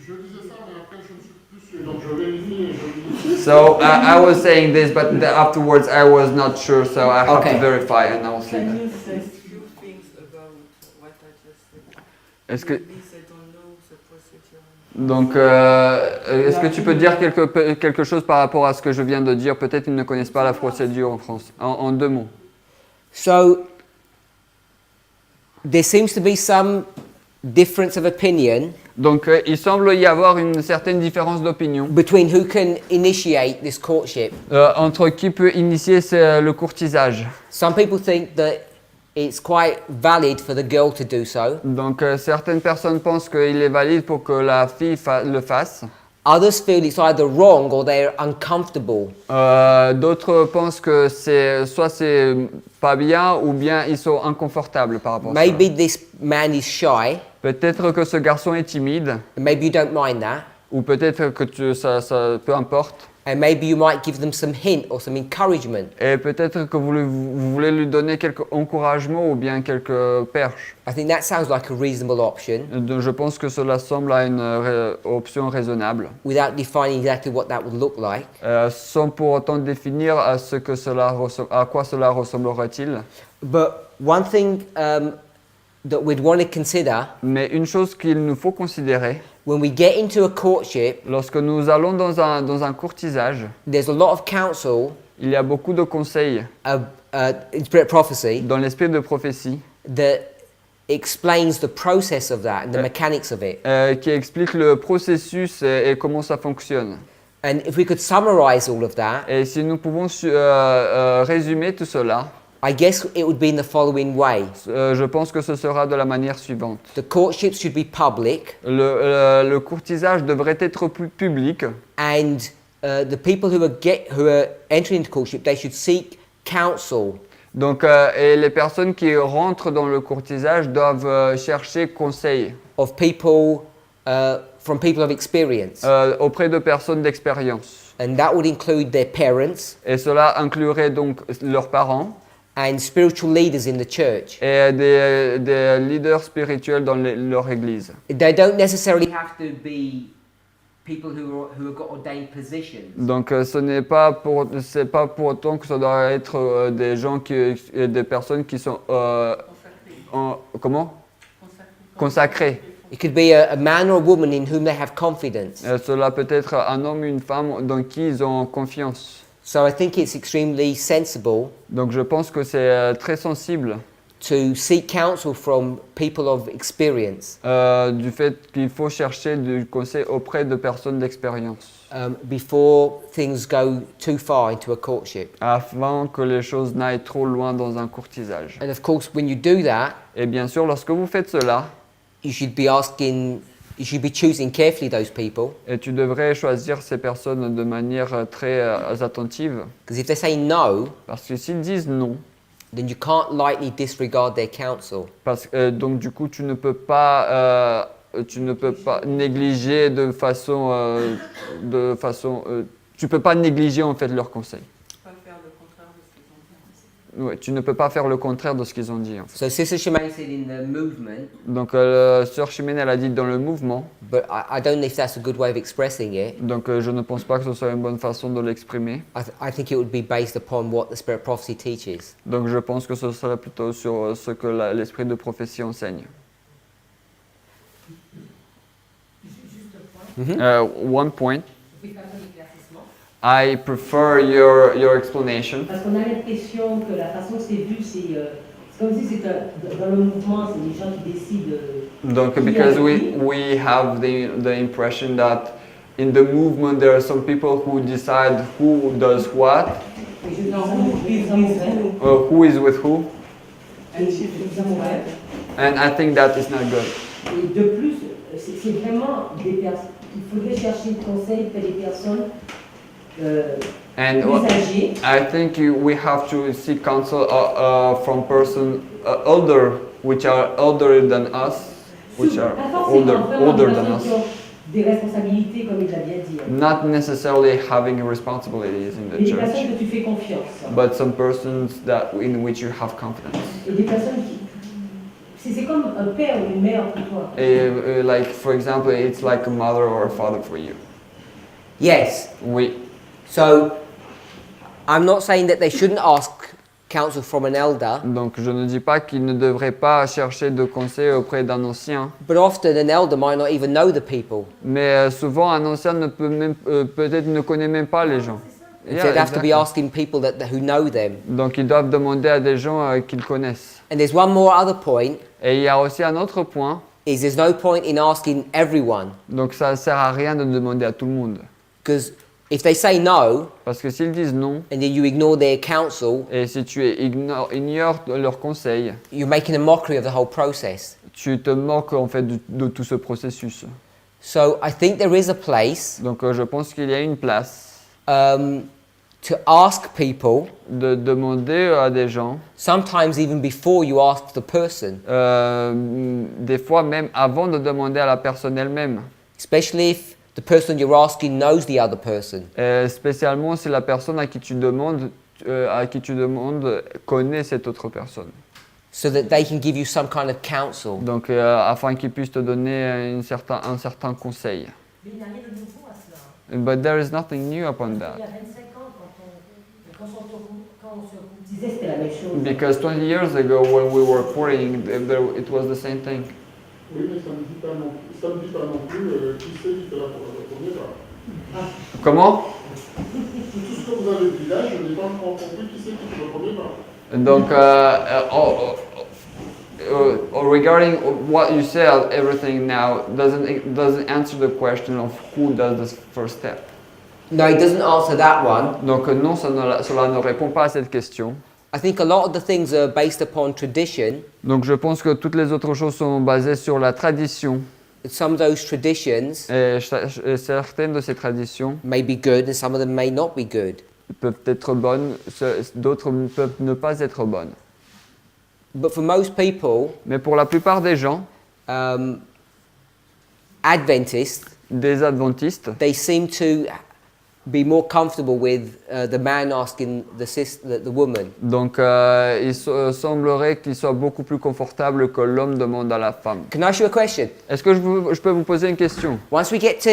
je disais ça, mais après je ne suis plus sûr. Donc je vérifie et je vérifie. So I was saying this, but afterwards I was not sure, so I have Okay. to verify, and I will see Can that. you say a few things about what I just said? Est-ce que Maybe they don't know the procedure. Donc, est-ce que tu peux dire quelque chose par rapport à ce que je viens de dire? Peut-être ils ne connaissent pas la procédure en France. En deux mots. So there seems to be some difference of opinion Donc, il semble y avoir une certaine différence d'opinion between who can initiate this courtship. entre qui peut initier le courtisage. Some people think that it's quite valid for the girl to do so. Donc, certaines personnes pensent qu'il est valide pour que la fille le fasse. Others feel it's either wrong or they're uncomfortable. D'autres pensent que soit c'est pas bien ou bien ils sont inconfortables par rapport à ça. Maybe this man is shy, Peut-être que ce garçon est timide, and maybe you don't mind that. ou peut-être que ça peu importe. And maybe you might give them some hint or some encouragement. Et peut-être que vous voulez lui donner quelques encouragements ou bien quelques perches. I think that sounds like a reasonable option Donc, je pense que cela semble à une option raisonnable, without defining exactly what that would look like. sans pour autant définir à quoi cela ressemblerait-il. But one thing that we'd want to consider Mais une chose qu'il nous faut considérer, when we get into a courtship, lorsque nous allons dans un courtisage, there's a lot of counsel, il y a beaucoup de conseils in spirit prophecy, dans l'esprit de prophétie that explains the process of that and the mechanics of it. qui expliquent le processus et comment ça fonctionne. And if we could summarize all of that, Et si nous pouvons résumer tout cela, I guess it would be in the following way. Je pense que ce sera de la manière suivante. The courtship should be public, Le courtisage devrait être plus public and the people who are entering into courtship, they should seek counsel. Donc, et les personnes qui rentrent dans le courtisage doivent chercher conseil Of people from people of experience, auprès de personnes d'expérience. and that would include their parents Et cela inclurait donc leurs parents and spiritual leaders in the church. et des leaders spirituels dans leur église. They don't necessarily have to be people who have got ordained positions. Donc, c'est pas pour autant que ça doit être des gens des personnes qui sont comment consacrés. It could be a man or a woman in whom they have confidence. Cela peut être un homme ou une femme dans qui ils ont confiance. So I think it's extremely sensible Donc je pense que c'est très sensible to seek counsel from people of experience du fait qu'il faut chercher du conseil auprès de personnes d'expérience before things go too far into a courtship. avant que les choses n'aillent trop loin dans un courtisage. And of course, when you do that, Et bien sûr, lorsque vous faites cela, you should be choosing carefully those people, et tu devrais choisir ces personnes de manière très attentive, because if they say no, parce que s'ils disent non, then you can't lightly disregard their counsel. donc du coup tu ne peux pas négliger tu peux pas négliger en fait leurs conseils. Ouais, tu ne peux pas faire le contraire de ce qu'ils ont dit. En fait. So Sister Shemaine said in the movement, Donc Sœur Chimène elle a dit dans le mouvement. but I don't know if that's a good way of expressing it. Donc je ne pense pas que ce soit une bonne façon de l'exprimer. I think it would be based upon what the Spirit of Prophecy teaches. Donc je pense que ce serait plutôt sur ce que l'esprit de prophétie enseigne. One point. I prefer your explanation. Parce qu'on a l'impression que la façon que c'est vu, c'est comme si c'était dans le mouvement, c'est les gens qui décident. Donc, because we have the impression that in the movement there are some people who decide who does what, who is with who, and I think that is not good. Et de plus, c'est vraiment des personnes. Il faudrait chercher le conseil auprès des personnes. And I think we have to seek counsel from persons older, which are older than us, which are older than us. Des responsabilités, comme il l'a bien dit. Not necessarily having responsibilities in the Des church, personnes que tu fais confiance. but some persons in which you have confidence. Et des personnes qui c'est comme un père ou une mère pour toi. Like for example, it's like a mother or a father for you. Yes. Oui. So, I'm not saying that they shouldn't ask counsel from an elder. Donc je ne dis pas qu'ils ne devraient pas chercher de conseils auprès d'un ancien. But often an elder might not even know the people. Mais souvent un ancien ne peut même peut-être ne connaît même pas les gens. So they'd have to be asking people who know them. Donc ils doivent demander à des gens qu'ils connaissent. And there's one more other point. Et il y a aussi un autre point. There's no point in asking everyone. Donc ça sert à rien de demander à tout le monde. Because if they say no, parce que s'ils disent non, and then you ignore their counsel, et si tu ignores leurs conseils, you're making a mockery of the whole process. Tu te moques en fait de tout ce processus. So I think there is a place. Donc je pense qu'il y a une place. To ask people, de demander à des gens, sometimes even before you ask the person, des fois même avant de demander à la personne elle-même, especially if the person you're asking knows the other person. Spécialement si la personne à qui tu demandes connaît cette autre personne. So that they can give you some kind of counsel. Donc afin qu'ils puissent te donner un certain conseil. Mais il n'y a rien de nouveau à cela. But there is nothing new upon that. Il y a 25 ans, quand on se disait, c'était la même chose. Because 20 years ago, when we were courting, it was the same thing. Oui, mais ça ne dit pas non plus qui c'est qui fait le premier pas. Comment? Tout ce que vous avez dit là, je n'ai pas encore compris qui c'est qui fait le premier pas. Donc, regarding what you said, everything now doesn't answer the question of who does the first step. No, it doesn't answer that one. Donc non, cela ne répond pas à cette question. I think a lot of the things are based upon tradition. Donc je pense que toutes les autres choses sont basées sur la tradition. Some of those traditions Et certaines de ces traditions may be good and some of them may not be good. peuvent être bonnes, d'autres peuvent ne pas être bonnes. But for most people, Mais pour la plupart des gens, Adventists, des adventistes, they seem to be more comfortable with the man asking the woman. donc il semblerait qu'il soit beaucoup plus confortable que l'homme demande à la femme. Can I ask you a question? Est-ce que je peux vous poser une question? Once we get to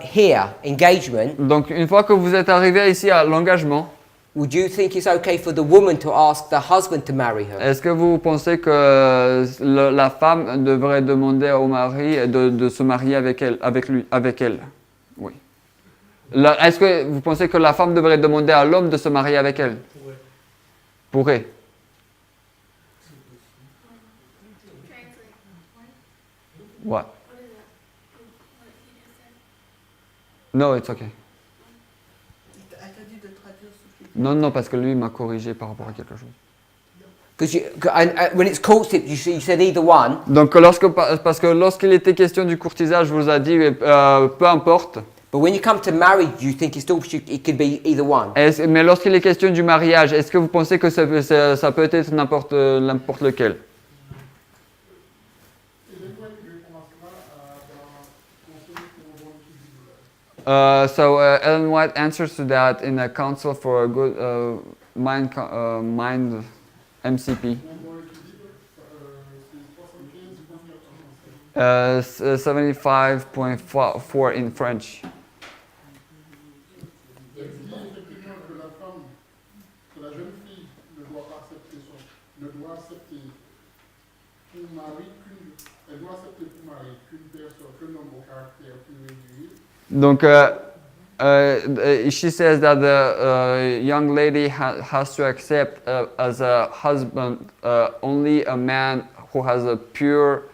here, engagement, Donc une fois que vous êtes arrivé ici à l'engagement, would you think it's okay for the woman to ask the husband to marry her? est-ce que vous pensez que la femme devrait demander au mari de se marier avec elle? Oui. Est-ce que vous pensez que la femme devrait demander à l'homme de se marier avec elle? Pourrait. What? No, it's okay. Elle t'a dit de traduire ce qu'il dit. Non, parce que lui il m'a corrigé par rapport à quelque chose. Because when it's courtship, you said either one. Donc parce que lorsqu'il était question du courtisage, je vous ai dit peu importe. But when you come to marriage, you think it could be either one. Mais lorsqu'il est question du mariage, est-ce que vous pensez que ça peut être n'importe lequel? So Ellen White answers to that in a council for a good mind MCP. 75.4 in French. Elle dit effectivement que la femme, que la jeune fille ne doit accepter pour mari qu'une personne, qu'un homme au caractère plus régulier. Donc, she says that the young lady has to accept as a husband only a man who has a pure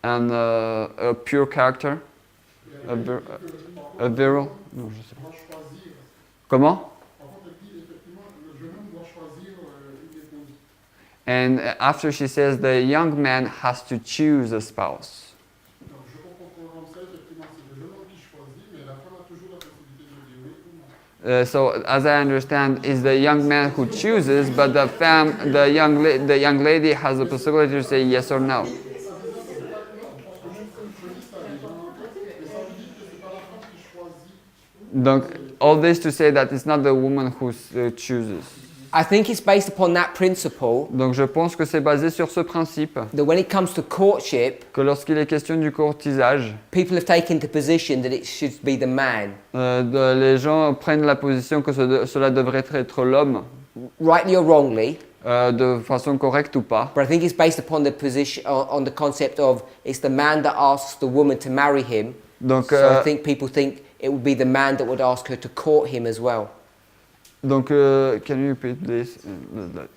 and a pure character, a virile. Non, je sais pas. Comment? And after she says the young man has to choose a spouse. So as I understand, it's the young man who chooses, but the young lady has the possibility to say yes or no. Donc, all this to say that it's not the woman who chooses. I think it's based upon that principle. Donc je pense que c'est basé sur ce principe. That when it comes to courtship, que lorsqu'il est question du courtisage, people have taken the position that it should be the man. Les gens prennent la position que cela devrait être l'homme. Rightly or wrongly. De façon correcte ou pas. But I think it's based upon the position, on the concept of it's the man that asks the woman to marry him. Donc, so I think people think it would be the man that would ask her to court him as well. Donc, can you repeat this?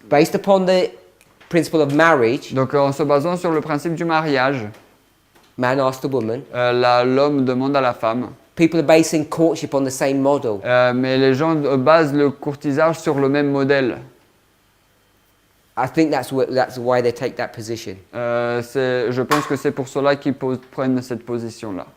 Based upon the principle of marriage. Donc, en se basant sur le principe du mariage. Man asks the woman. L'homme demande à la femme. People are basing courtship on the same model. Mais les gens basent le courtisage sur le même modèle. I think that's why they take that position. Je pense que c'est pour cela qu'ils prennent cette position-là.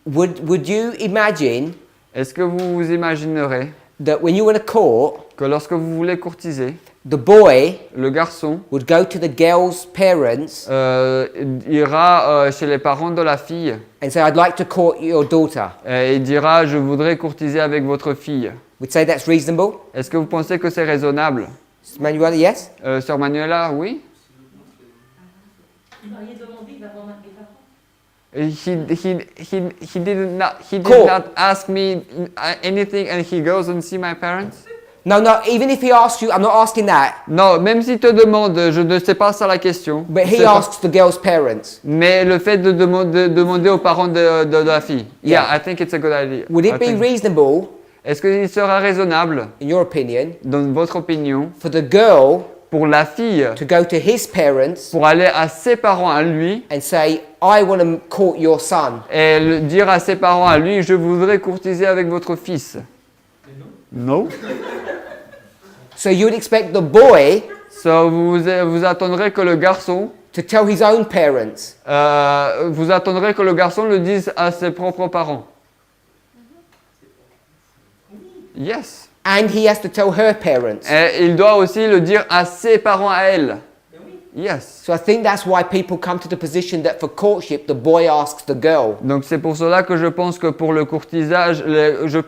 Would you imagine? Est-ce que vous vous imaginerez that when you in a court, que lorsque vous voulez courtiser, the boy, le garçon, would go to the girl's parents, ira chez les parents de la fille, and say, "I'd like to court your daughter." Et dira, je voudrais courtiser avec votre fille. Would say that's reasonable? Est-ce que vous pensez que c'est raisonnable? Manuela, yes. Sœur Manuela, oui. He did not ask me anything, and he goes and see my parents. No, even if he asks you, I'm not asking that. Non, même s'il te demande, je ne sais pas ça la question. But he asks the girl's parents. Mais le fait de demander aux parents de la fille. Yeah, I think it's a good idea. Would it be reasonable? Est-ce qu'il sera raisonnable, in your opinion, dans votre opinion, for the girl pour la fille to go to his parents pour aller à ses parents à lui and say, I want to court your son. Et dire à ses parents à lui, je voudrais courtiser avec votre fils. No. So you would expect the boy So vous attendrez que le garçon, to tell his own parents. vous attendrez que le garçon le dise à ses propres parents. Yes. And he has to tell her parents. Et il doit aussi le dire à ses parents à elle. Yes. So I think that's why people come to the position that for courtship, the boy asks the girl. Donc c'est pour cela que je pense que pour le courtisage,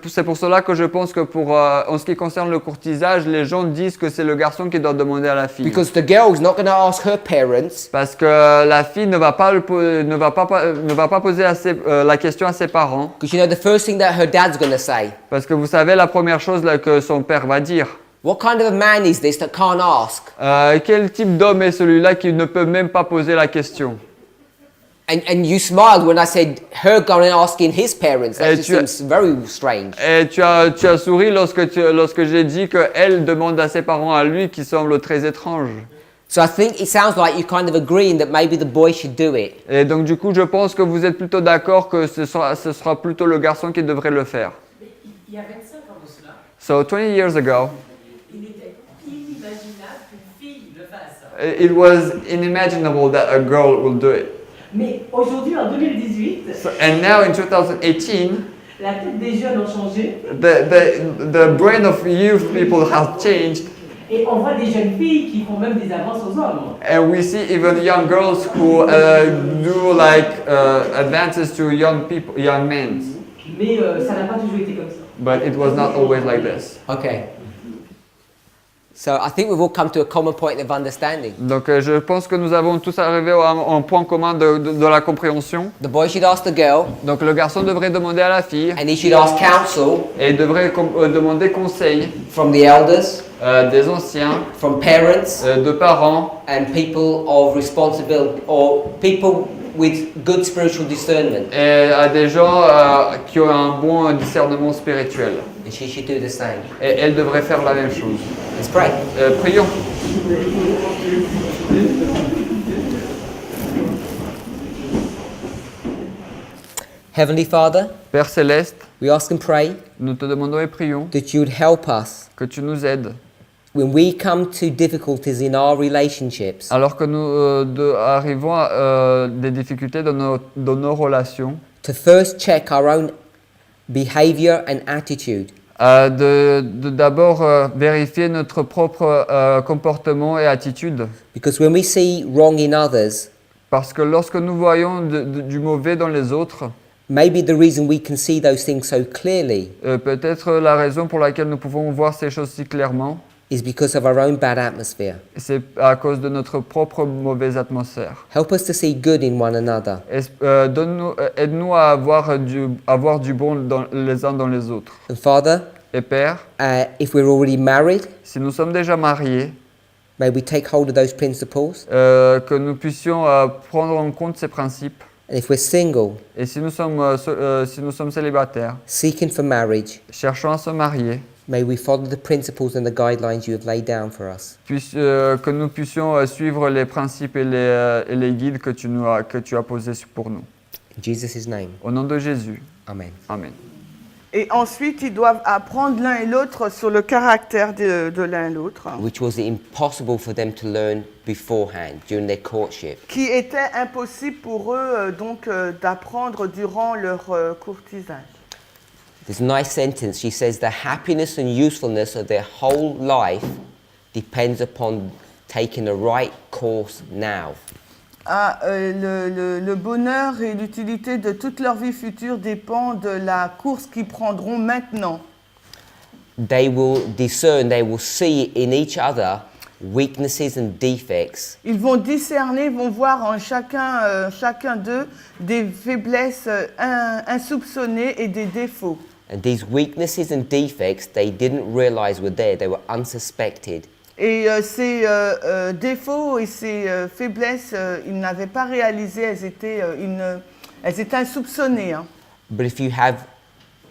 c'est pour cela que je pense que pour en ce qui concerne le courtisage, les gens disent que c'est le garçon qui doit demander à la fille. Because the girl is not going to ask her parents. Parce que la fille ne va pas poser la question à ses parents. Because you know the first thing that her dad's going to say. Parce que vous savez la première chose là, que son père va dire. What kind of a man is this that can't ask? Quel type d'homme est celui-là qui ne peut même pas poser la question? And you smiled when I said her going and asking his parents. That just seems very strange. Et tu as souri lorsque j'ai dit qu'elle demande à ses parents à lui, qui semble très étrange. So I think it sounds like you're kind of agreeing that maybe the boy should do it. Et donc du coup, je pense que vous êtes plutôt d'accord que ce sera plutôt le garçon qui devrait le faire. Mais il y a 25 ans de cela, So 20 years ago, il était inimaginable qu'une fille le fasse. it was unimaginable that a girl will do it. Mais aujourd'hui, en 2018, And now in 2018, la tête des jeunes a changé the brain of youth people has changed. et on voit des jeunes filles qui font même des avances aux hommes. And we see even young girls who do like advances to young men. Mais ça n'a pas toujours été comme ça. But it was not always like this. Okay. So I think we've all come to a common point of understanding. Donc je pense que nous avons tous arrivé à un point commun de la compréhension. The boy should ask the girl. Donc le garçon devrait demander à la fille. And he should ask counsel. Et il devrait demander conseil. From the elders. Des anciens. From parents. De parents. And people of responsibility or people with good spiritual discernment. Et à des gens qui ont un bon discernement spirituel. And she should do the same. Et elle devrait faire la même chose. Let's pray. Prions. Heavenly Father, Père Céleste, we ask and pray nous te demandons et prions that you would help us que tu nous aides. when we come to difficulties in our relationships. Alors que nous arrivons à des difficultés dans nos relations, To first check our own behavior and attitude. d'abord vérifier notre propre comportement et attitude. Because when we see wrong in others, Parce que lorsque nous voyons du mauvais dans les autres, maybe the reason we can see those things so clearly peut-être la raison pour laquelle nous pouvons voir ces choses si clairement, is because of our own bad atmosphere. c'est à cause de notre propre mauvaise atmosphère. Help us to see good in one another. Aide-nous à avoir du bon les uns dans les autres. And Father, Et Père, if we're already married, si nous sommes déjà mariés, may we take hold of those principles. que nous puissions prendre en compte ces principes. And if we're single, Et si nous sommes célibataires, seeking for marriage, cherchant à se marier, may we follow the principles and the guidelines you have laid down for us. que nous puissions suivre les principes et les guides que tu as posés pour nous. In Jesus' name, Au nom de Jésus. amen. Amen. Et ensuite, ils doivent apprendre l'un et l'autre sur le caractère de l'un et l'autre, Which was impossible for them to learn beforehand during their courtship. qui était impossible pour eux d'apprendre durant leur courtisage. There's a nice sentence. She says, the happiness and usefulness of their whole life depends upon taking the right course now. Le bonheur et l'utilité de toute leur vie future dépend de la course qu'ils prendront maintenant. They will discern, they will see in each other weaknesses and defects. Ils vont discerner, vont voir en chacun d'eux des faiblesses insoupçonnées et des défauts. And these weaknesses and defects they didn't realize were there, they were unsuspected. Et ces défauts et ces faiblesses, ils n'avaient pas réalisé, elles étaient insoupçonnées. Hein. But if you have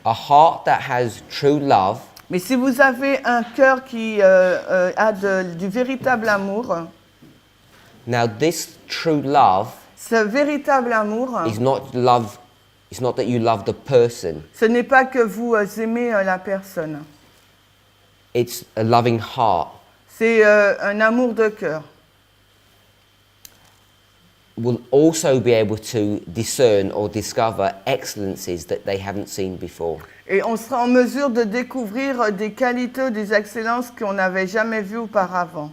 a heart that has true love, mais si vous avez un cœur qui a du véritable amour, now this true love, ce véritable amour, is not love. It's not that you love the person. Ce n'est pas que vous aimez la personne. It's a loving heart. C'est un amour de cœur. Will also be able to discern or discover excellencies that they haven't seen before. Et on sera en mesure de découvrir des qualités ou des excellences qu'on n'avait jamais vues auparavant.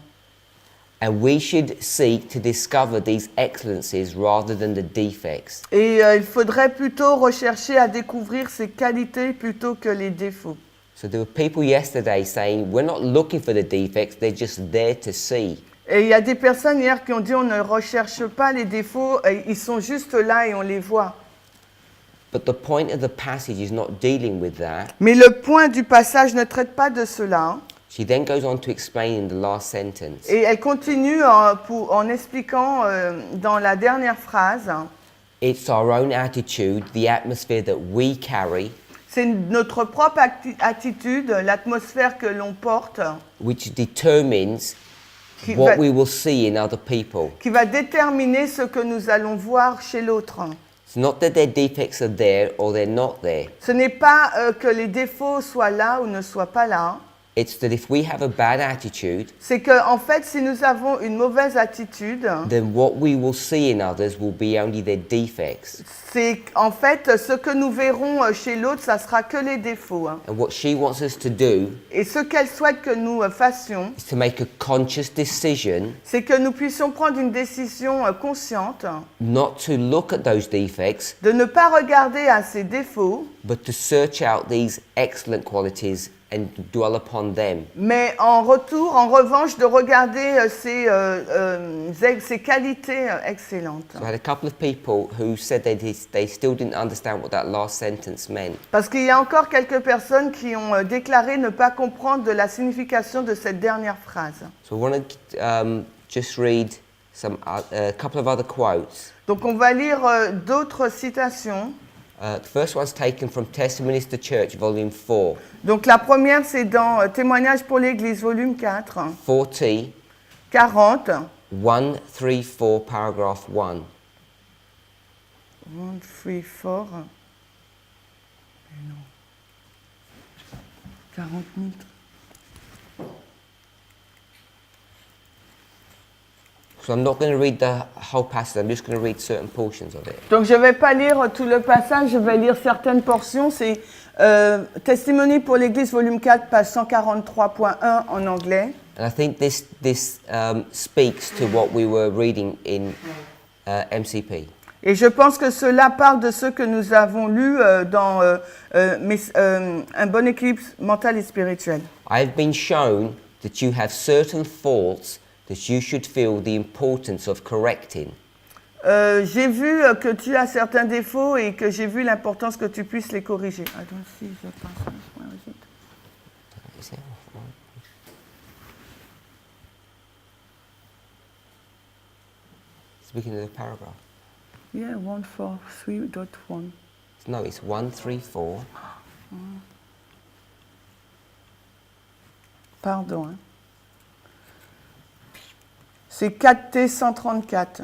And we should seek to discover these excellencies rather than the defects. Et il faudrait plutôt rechercher à découvrir ces qualités plutôt que les défauts. So there were people yesterday saying, we're not looking for the defects, they're just there to see. Et il y a des personnes hier qui ont dit on ne recherche pas les défauts, ils sont juste là et on les voit. But the point of the passage is not dealing with that. Mais le point du passage ne traite pas de cela. She then goes on to explain in the last sentence. Et elle continue en expliquant dans la dernière phrase. It's our own attitude, the atmosphere that we carry, C'est notre propre attitude, l'atmosphère que l'on porte, which determines what we will see in other people. qui va déterminer ce que nous allons voir chez l'autre. It's not that their defects are there or they're not there. Ce n'est pas que les défauts soient là ou ne soient pas là. It's that if we have a bad attitude, C'est que, en fait, si nous avons une mauvaise attitude, then what we will see in others will be only their defects. c'est en fait ce que nous verrons chez l'autre, ça sera que les défauts. And what she wants us to do Et ce qu'elle souhaite que nous fassions, is to make a conscious decision c'est que nous puissions prendre une décision consciente not to look at those defects, de ne pas regarder à ces défauts, but to search out these excellent qualities and dwell upon them. mais en revanche, de regarder ces qualités excellentes. So I had a couple of people who said they still didn't understand what that last sentence meant. Parce qu'il y a encore quelques personnes qui ont déclaré ne pas comprendre de la signification de cette dernière phrase. So I want to just read a couple of other quotes. Donc on va lire d'autres citations. The first one's taken from Testimonies to Church, Volume 4. Donc la première, c'est dans Témoignages pour l'Église, volume 4. 40, 40. 134, paragraph 1. 1, 3, 4. Mais non. 40 000. So I'm not going to read the whole passage, I'm just going to read certain portions of it. Donc je ne vais pas lire tout le passage, je vais lire certaines portions. C'est Testimony pour l'Église, volume 4, page 143.1 en anglais. And I think this speaks to what we were reading in MCP. Et je pense que cela parle de ce que nous avons lu dans Un bon équilibre mental et spirituel. I have been shown that you have certain faults that you should feel the importance of correcting. J'ai vu que tu as certains défauts et que j'ai vu l'importance que tu puisses les corriger. I don't see the passage. Where is it? Speaking of the paragraph. Yeah, 143.1. No, it's 134. Pardon. Hein. C'est 4T 134.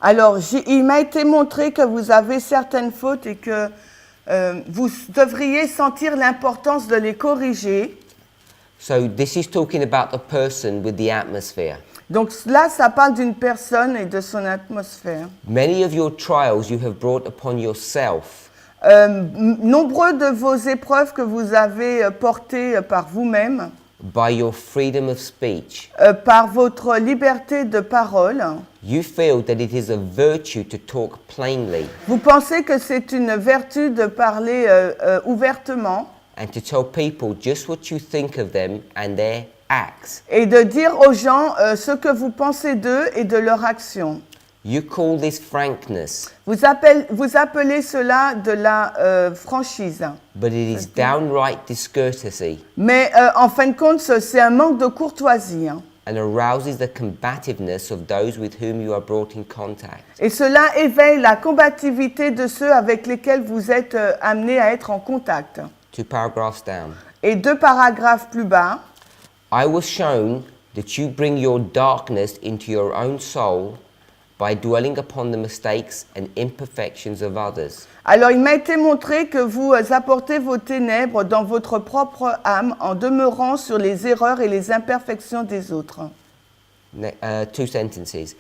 Alors, il m'a été montré que vous avez certaines fautes et que vous devriez sentir l'importance de les corriger. So this is talking about the person with the atmosphere. Donc là, ça parle d'une personne et de son atmosphère. Many of your trials you have brought upon yourself. Nombreux de vos épreuves que vous avez portées par vous-même. By your freedom of speech. Par votre liberté de parole. You feel that it is a virtue to talk plainly. Vous pensez que c'est une vertu de parler ouvertement. And to tell people just what you think of them and their acts. Et de dire aux gens ce que vous pensez d'eux et de leur action. You call this frankness. Vous appelez cela de la franchise. But it is downright discourtesy. Mais en fin de compte, c'est un manque de courtoisie. And arouses the combativeness of those with whom you are brought in contact. Et cela éveille la combativité de ceux avec lesquels vous êtes amenés à être en contact. 2 paragraphs down. Et 2 paragraphes plus bas. I was shown that you bring your darkness into your own soul by dwelling upon the mistakes and imperfections of others. Alors il m'a été montré que vous apportez vos ténèbres dans votre propre âme en demeurant sur les erreurs et les imperfections des autres. Two sentences.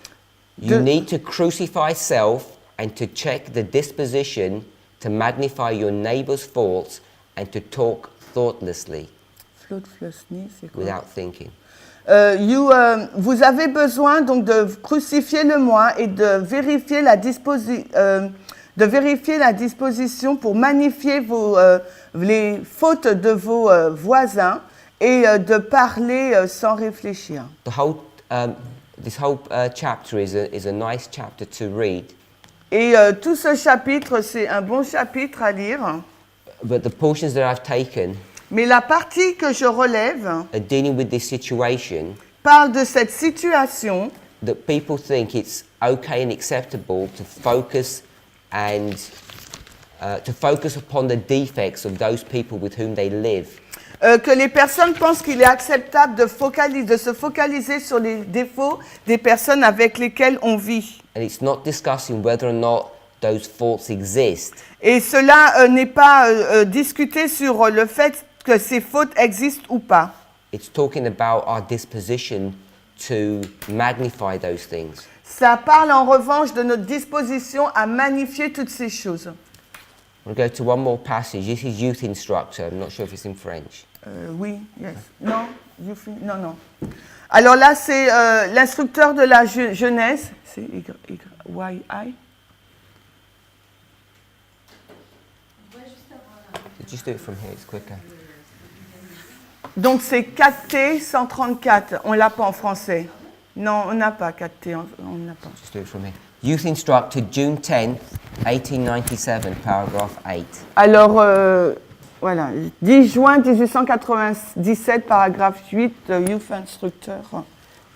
You need to crucify self and to check the disposition to magnify your neighbor's faults and to talk thoughtlessly without thinking. Vous avez besoin donc de crucifier le moi et de vérifier la disposition pour magnifier les fautes de vos voisins et de parler sans réfléchir. This whole chapter is a nice chapter to read. Et tout ce chapitre, c'est un bon chapitre à lire. But the portions that I've taken Mais la partie que je relève are dealing with this situation parle de cette situation that people think it's okay and acceptable to focus upon the defects of those people with whom they live. Que les personnes pensent qu'il est acceptable de se focaliser sur les défauts des personnes avec lesquelles on vit. And it's not discussing whether or not those faults exist. Et cela n'est pas discuté sur le fait que ces fautes existent ou pas. It's talking about our disposition to magnify those things. Ça parle en revanche de notre disposition à magnifier toutes ces choses. We'll go to one more passage. This is youth instructor. I'm not sure if it's in French. Oui, yes. Non, non. Alors là, c'est l'instructeur de la jeunesse. C'est Y-I. Just do it from here, it's quicker. Donc c'est 4T 134. On l'a pas en français. Non, on n'a pas 4T. On n'a pas. Just do it from here. Youth instructor, June 10th, 1897, paragraph 8. Alors, voilà, 10 juin 1897, paragraphe 8, youth instructor.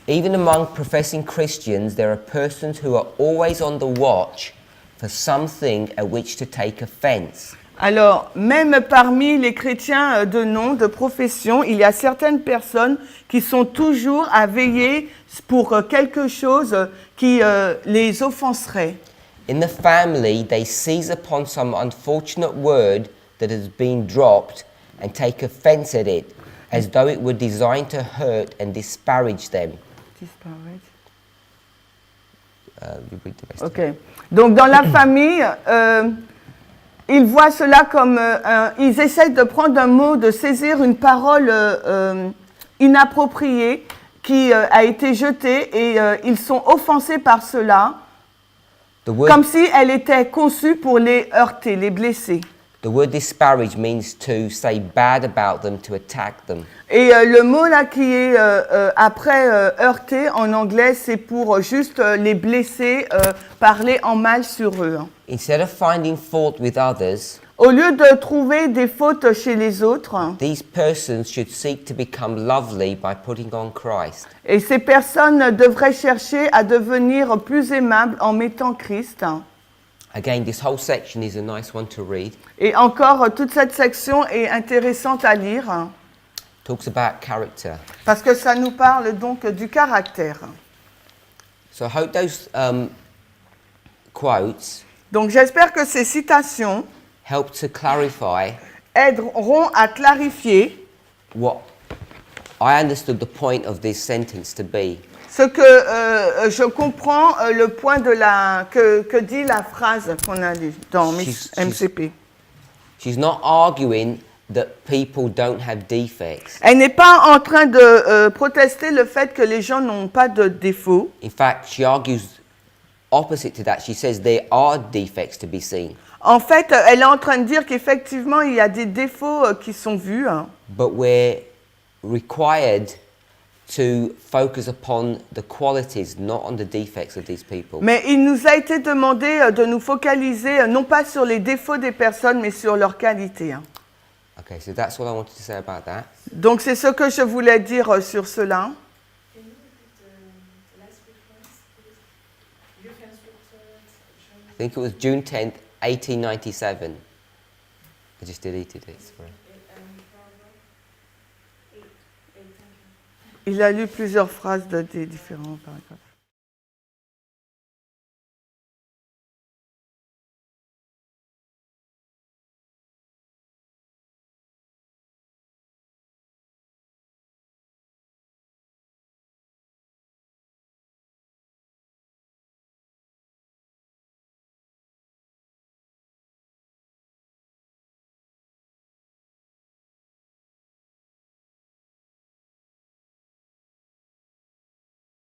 Even among professing Christians, there are persons who are always on the watch for something at which to take offense. Alors, même parmi les chrétiens de nom, de profession, il y a certaines personnes qui sont toujours à veiller pour quelque chose qui les offenserait. In the family, they seize upon some unfortunate word that has been dropped and take offense at it, as though it were designed to hurt and disparage them. Disparage. You read the rest. Ok. Donc, dans la famille, ils voient cela comme... ils essayent de prendre un mot, de saisir une parole inappropriée qui a été jetée et ils sont offensés par cela, comme si elle était conçue pour les heurter, les blesser. The word disparage means to say bad about them, to attack them. Et le mot là qui est après heurter en anglais, c'est pour juste les blesser, parler en mal sur eux. Instead of finding fault with others, au lieu de trouver des fautes chez les autres, these persons should seek to become lovely by putting on Christ. Et ces personnes devraient chercher à devenir plus aimables en mettant Christ. Again, this whole section is a nice one to read. Et encore, toute cette section est intéressante à lire. Talks about character. Parce que ça nous parle donc du caractère. So I hope those quotes. Donc j'espère que ces citations help to clarify. Aideront à clarifier. What I understood the point of this sentence to be. Ce que je comprends le point de que dit la phrase qu'on a lue dans MCP. She's not arguing that people don't have defects. Elle n'est pas en train de protester le fait que les gens n'ont pas de défauts. In fact, she argues opposite to that. She says there are defects to be seen. En fait, elle est en train de dire qu'effectivement, il y a des défauts qui sont vus. But we're required to focus upon the qualities, not on the defects of these people. Mais il nous a été demandé de nous focaliser non pas sur les défauts des personnes, mais sur leurs qualités. Okay, so that's what I wanted to say about that. Donc c'est ce que je voulais dire sur cela. I think it was June 10th, 1897. I just deleted it, sorry. Il a lu plusieurs phrases des différents paragraphes.